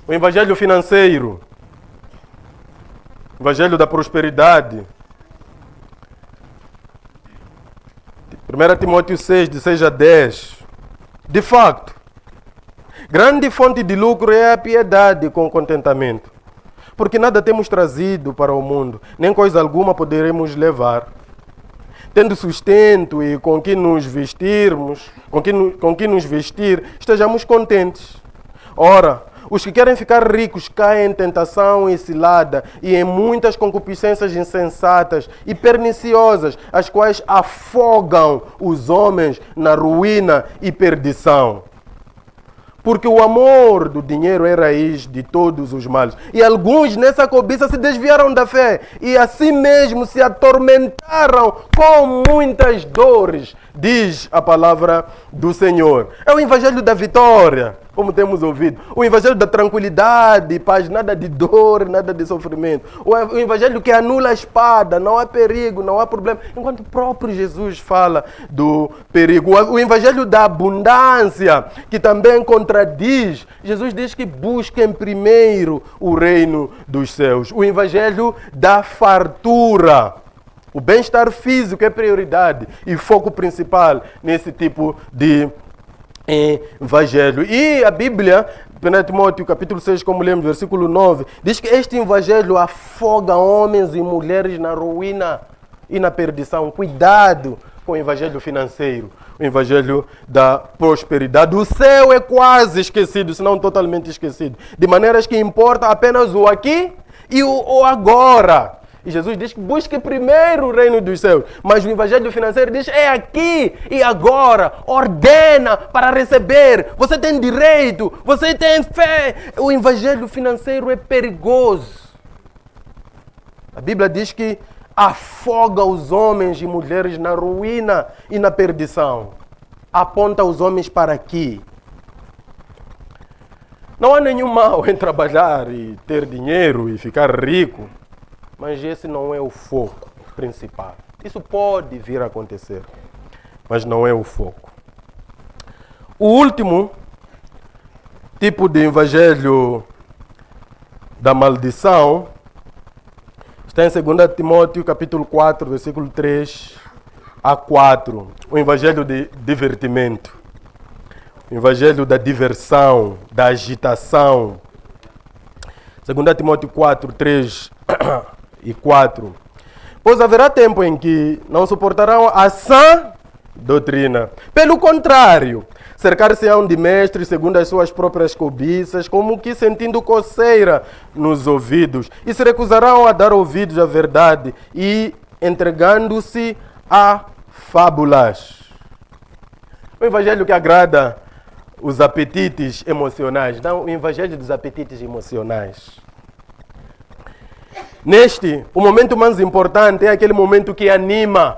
A: O evangelho financeiro, o evangelho da prosperidade. 1 Timóteo 6, de 6 a 10. De facto, grande fonte de lucro é a piedade com contentamento, porque nada temos trazido para o mundo, nem coisa alguma poderemos levar. Tendo sustento e com que nos vestirmos, com que nos vestir, estejamos contentes. Ora, os que querem ficar ricos caem em tentação e cilada e em muitas concupiscências insensatas e perniciosas, as quais afogam os homens na ruína e perdição. Porque o amor do dinheiro é raiz de todos os males. E alguns nessa cobiça se desviaram da fé e assim mesmo se atormentaram com muitas dores, diz a palavra do Senhor. É o evangelho da vitória, como temos ouvido. O evangelho da tranquilidade e paz, nada de dor, nada de sofrimento. O evangelho que anula a espada, não há perigo, não há problema. Enquanto o próprio Jesus fala do perigo. O evangelho da abundância, que também contradiz. Jesus diz que busquem primeiro o reino dos céus. O evangelho da fartura. O bem-estar físico é prioridade e foco principal nesse tipo de evangelho. E a Bíblia, 1 Timóteo capítulo 6, como lemos, versículo 9, diz que este evangelho afoga homens e mulheres na ruína e na perdição. Cuidado com o evangelho financeiro, o evangelho da prosperidade. O céu é quase esquecido, se não totalmente esquecido, de maneiras que importa apenas o aqui e o agora. E Jesus diz que busque primeiro o reino dos céus. Mas o evangelho financeiro diz, é aqui e agora. Ordena para receber. Você tem direito. Você tem fé. O evangelho financeiro é perigoso. A Bíblia diz que afoga os homens e mulheres na ruína e na perdição. Aponta os homens para aqui. Não há nenhum mal em trabalhar e ter dinheiro e ficar rico. Mas esse não é o foco principal. Isso pode vir a acontecer, mas não é o foco. O último tipo de evangelho da maldição está em 2 Timóteo capítulo 4, versículo 3 a 4. O evangelho de divertimento. O evangelho da diversão, da agitação. 2 Timóteo 4, 3 e 4. Pois haverá tempo em que não suportarão a sã doutrina. Pelo contrário, cercar-se-ão de mestres segundo as suas próprias cobiças, como que sentindo coceira nos ouvidos, e se recusarão a dar ouvidos à verdade e entregando-se a fábulas. O evangelho que agrada os apetites emocionais, não o evangelho dos apetites emocionais. Neste, o momento mais importante é aquele momento que anima.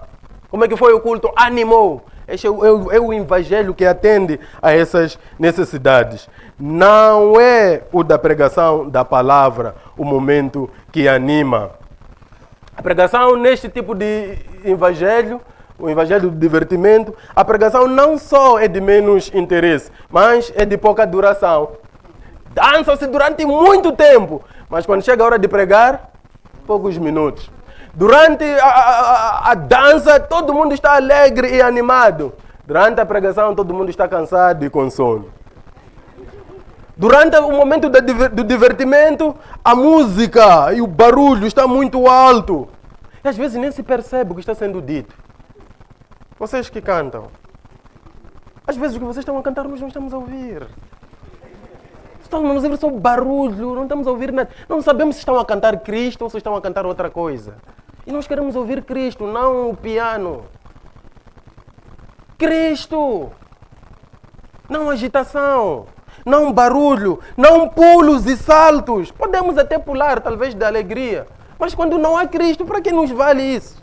A: Como é que foi o culto? Animou. Este é o evangelho que atende a essas necessidades. Não é o da pregação da palavra o momento que anima. A pregação neste tipo de evangelho, o evangelho do divertimento, a pregação não só é de menos interesse, mas é de pouca duração. Dança-se durante muito tempo, mas quando chega a hora de pregar, poucos minutos. Durante a dança, todo mundo está alegre e animado. Durante a pregação, todo mundo está cansado e com sono. Durante o momento do divertimento, a música e o barulho está muito alto. E às vezes nem se percebe o que está sendo dito. Vocês que cantam. Às vezes o que vocês estão a cantar, nós não estamos a ouvir. Estamos a ouvir só barulho, não estamos a ouvir nada. Não sabemos se estão a cantar Cristo ou se estão a cantar outra coisa. E nós queremos ouvir Cristo, não o piano. Cristo! Não agitação, não barulho, não pulos e saltos. Podemos até pular, talvez, de alegria. Mas quando não há Cristo, para que nos vale isso?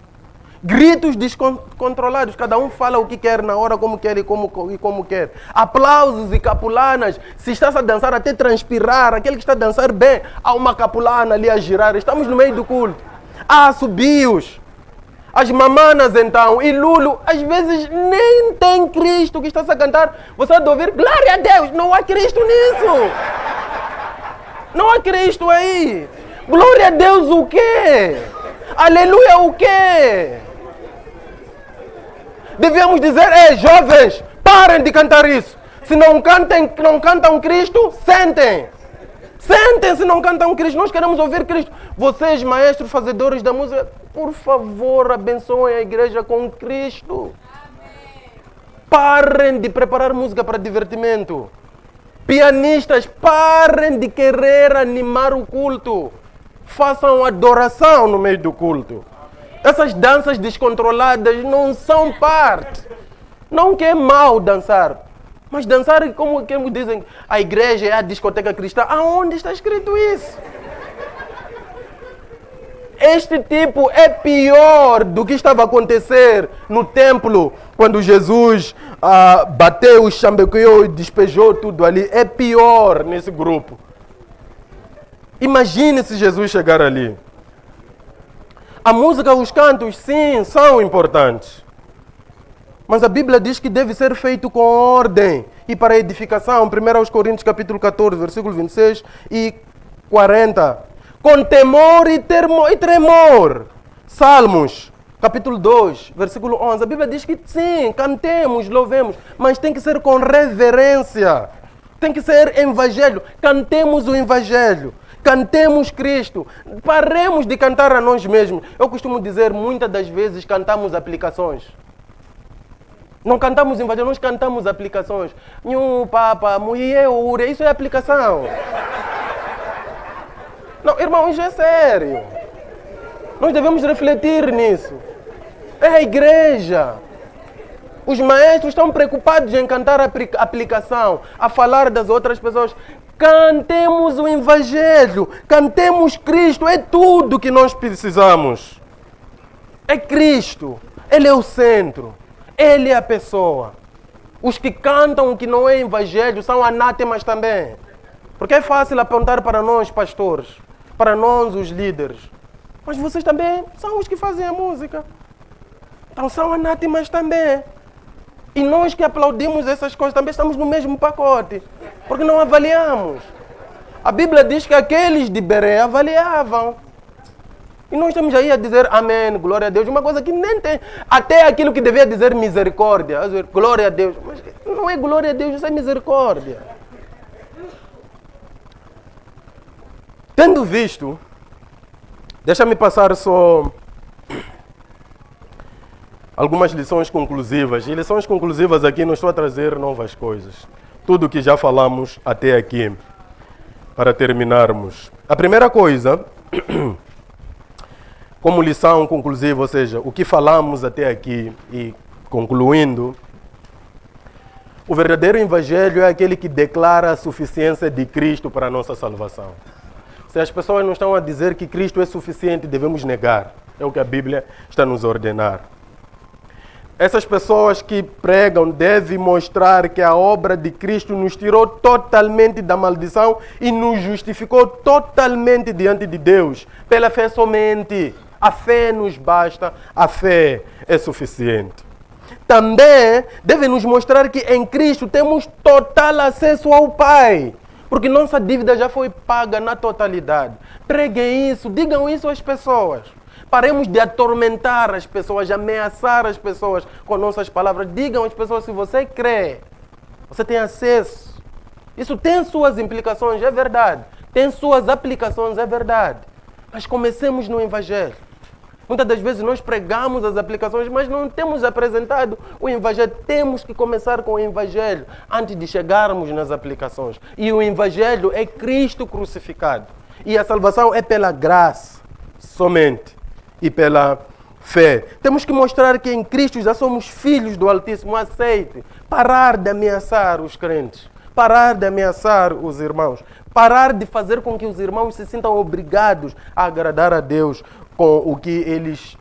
A: Gritos descontrolados, cada um fala o que quer, na hora como quer e como quer. Aplausos e capulanas, se estás a dançar até transpirar, aquele que está a dançar bem, há uma capulana ali a girar, estamos no meio do culto. Há assobios, as mamanas então, e Lulo, às vezes nem tem Cristo que está a cantar, você vai ouvir, glória a Deus, não há Cristo nisso. Não há Cristo aí. Glória a Deus o quê? Aleluia o quê? Devíamos dizer, jovens, parem de cantar isso. Se não cantam Cristo, sentem. Sentem se não cantam Cristo. Nós queremos ouvir Cristo. Vocês, maestros, fazedores da música, por favor, abençoem a igreja com Cristo. Parem de preparar música para divertimento. Pianistas, parem de querer animar o culto. Façam adoração no meio do culto. Essas danças descontroladas não são parte. Não que é mal dançar. Mas dançar, como dizem, a igreja é a discoteca cristã. Aonde está escrito isso? Este tipo é pior do que estava a acontecer no templo, quando Jesus bateu, chambequeou e despejou tudo ali. É pior nesse grupo. Imagine se Jesus chegar ali. A música, os cantos, sim, são importantes. Mas a Bíblia diz que deve ser feito com ordem e para edificação. 1 Coríntios capítulo 14, versículo 26 e 40. Com temor e tremor. Salmos, capítulo 2, versículo 11. A Bíblia diz que sim, cantemos, louvemos, mas tem que ser com reverência. Tem que ser evangelho. Cantemos o evangelho. Cantemos Cristo. Paremos de cantar a nós mesmos. Eu costumo dizer, muitas das vezes cantamos aplicações. Não cantamos evangelho, nós cantamos aplicações. Nhu, papa, mulher, ure, isso é aplicação. Não, irmão, isso é sério. Nós devemos refletir nisso. É a igreja. Os maestros estão preocupados em cantar a aplicação, a falar das outras pessoas. Cantemos o evangelho, cantemos Cristo, é tudo que nós precisamos. É Cristo, Ele é o centro, Ele é a pessoa. Os que cantam o que não é evangelho são anátemas também. Porque é fácil apontar para nós, pastores, para nós, os líderes. Mas vocês também são os que fazem a música. Então são anátemas também. E nós que aplaudimos essas coisas também estamos no mesmo pacote. Porque não avaliamos. A Bíblia diz que aqueles de Beré avaliavam. E nós estamos aí a dizer amém, glória a Deus. Uma coisa que nem tem. Até aquilo que devia dizer misericórdia. Glória a Deus. Mas não é glória a Deus, isso é misericórdia. Tendo visto, deixa-me passar só algumas lições conclusivas. E lições conclusivas aqui não estou a trazer novas coisas. Tudo que já falamos até aqui. Para terminarmos. A primeira coisa, como lição conclusiva, ou seja, o que falamos até aqui e concluindo, o verdadeiro evangelho é aquele que declara a suficiência de Cristo para a nossa salvação. Se as pessoas não estão a dizer que Cristo é suficiente, devemos negar. É o que a Bíblia está a nos ordenar. Essas pessoas que pregam devem mostrar que a obra de Cristo nos tirou totalmente da maldição e nos justificou totalmente diante de Deus. Pela fé somente. A fé nos basta, a fé é suficiente. Também deve nos mostrar que em Cristo temos total acesso ao Pai. Porque nossa dívida já foi paga na totalidade. Preguem isso, digam isso às pessoas. Paremos de atormentar as pessoas, de ameaçar as pessoas com nossas palavras. Digam às pessoas, se você crê, você tem acesso. Isso tem suas implicações, é verdade. Tem suas aplicações, é verdade. Mas comecemos no Evangelho. Muitas das vezes nós pregamos as aplicações, mas não temos apresentado o Evangelho. Temos que começar com o Evangelho antes de chegarmos nas aplicações. E o Evangelho é Cristo crucificado. E a salvação é pela graça somente. e pela fé. Temos que mostrar que em Cristo já somos filhos do Altíssimo. Aceite. Parar de ameaçar os crentes. Parar de ameaçar os irmãos. Parar de fazer com que os irmãos se sintam obrigados a agradar a Deus com o que eles,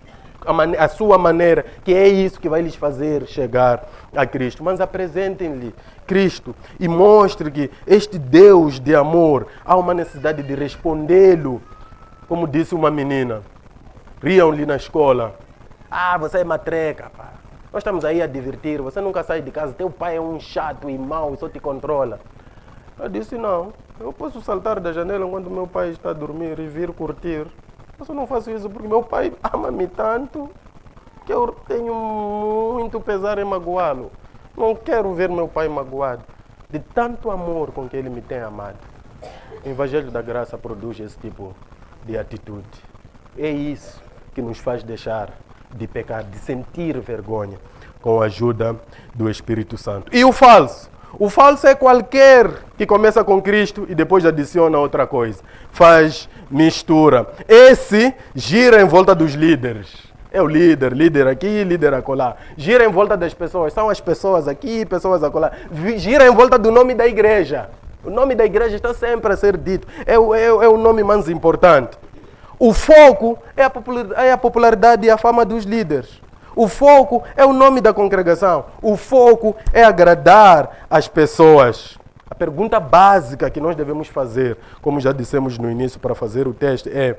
A: a sua maneira, que é isso que vai lhes fazer chegar a Cristo. Mas apresentem-lhe Cristo e mostre que este Deus de amor, há uma necessidade de respondê-lo. Como disse uma menina, riam-lhe na escola. Ah, você é matreca, pá. Nós estamos aí a divertir, você nunca sai de casa, teu pai é um chato e mau, só te controla. Eu disse, não, eu posso saltar da janela enquanto meu pai está a dormir e vir curtir. Mas eu não faço isso porque meu pai ama-me tanto que eu tenho muito pesar em magoá-lo. Não quero ver meu pai magoado, de tanto amor com que ele me tem amado. O Evangelho da Graça produz esse tipo de atitude. É isso que nos faz deixar de pecar, de sentir vergonha com a ajuda do Espírito Santo. E o falso? O falso é qualquer que começa com Cristo e depois adiciona outra coisa. Faz mistura. Esse gira em volta dos líderes. É o líder aqui, líder acolá. Gira em volta das pessoas. São as pessoas aqui, pessoas acolá. Gira em volta do nome da igreja. O nome da igreja está sempre a ser dito. É o nome mais importante. O foco é a popularidade e a fama dos líderes. O foco é o nome da congregação. O foco é agradar as pessoas. A pergunta básica que nós devemos fazer, como já dissemos no início para fazer o teste, é: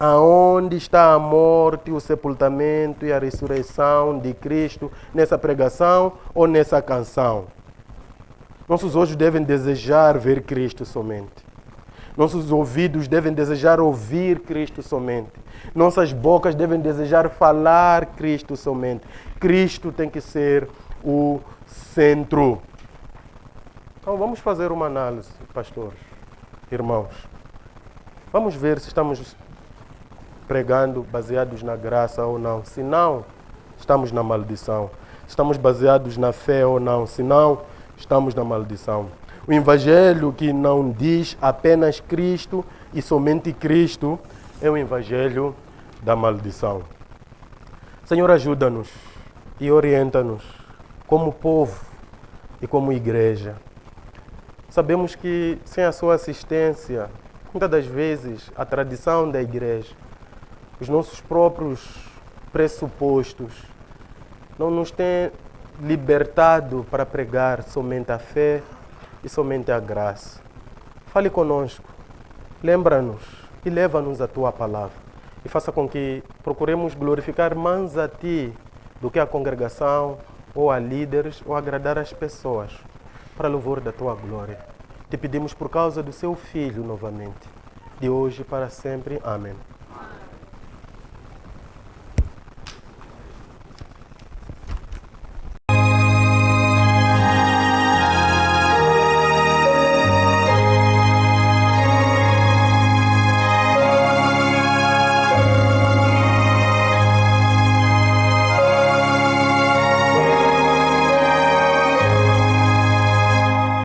A: aonde está a morte, o sepultamento e a ressurreição de Cristo nessa pregação ou nessa canção? Nossos olhos devem desejar ver Cristo somente. Nossos ouvidos devem desejar ouvir Cristo somente. Nossas bocas devem desejar falar Cristo somente. Cristo tem que ser o centro. Então vamos fazer uma análise, pastores, irmãos. Vamos ver se estamos pregando baseados na graça ou não. Se não, estamos na maldição. Estamos baseados na fé ou não. Se não, estamos na maldição. O Evangelho que não diz apenas Cristo e somente Cristo é o Evangelho da maldição. Senhor, ajuda-nos e orienta-nos como povo e como igreja. Sabemos que sem a sua assistência, muitas das vezes, a tradição da igreja, os nossos próprios pressupostos, não nos têm libertado para pregar somente a fé e somente a graça. Fale conosco, lembra-nos e leva-nos a Tua palavra. E faça com que procuremos glorificar mais a Ti do que a congregação, ou a líderes, ou agradar as pessoas, para louvor da Tua glória. Te pedimos por causa do Seu Filho novamente, de hoje para sempre. Amém.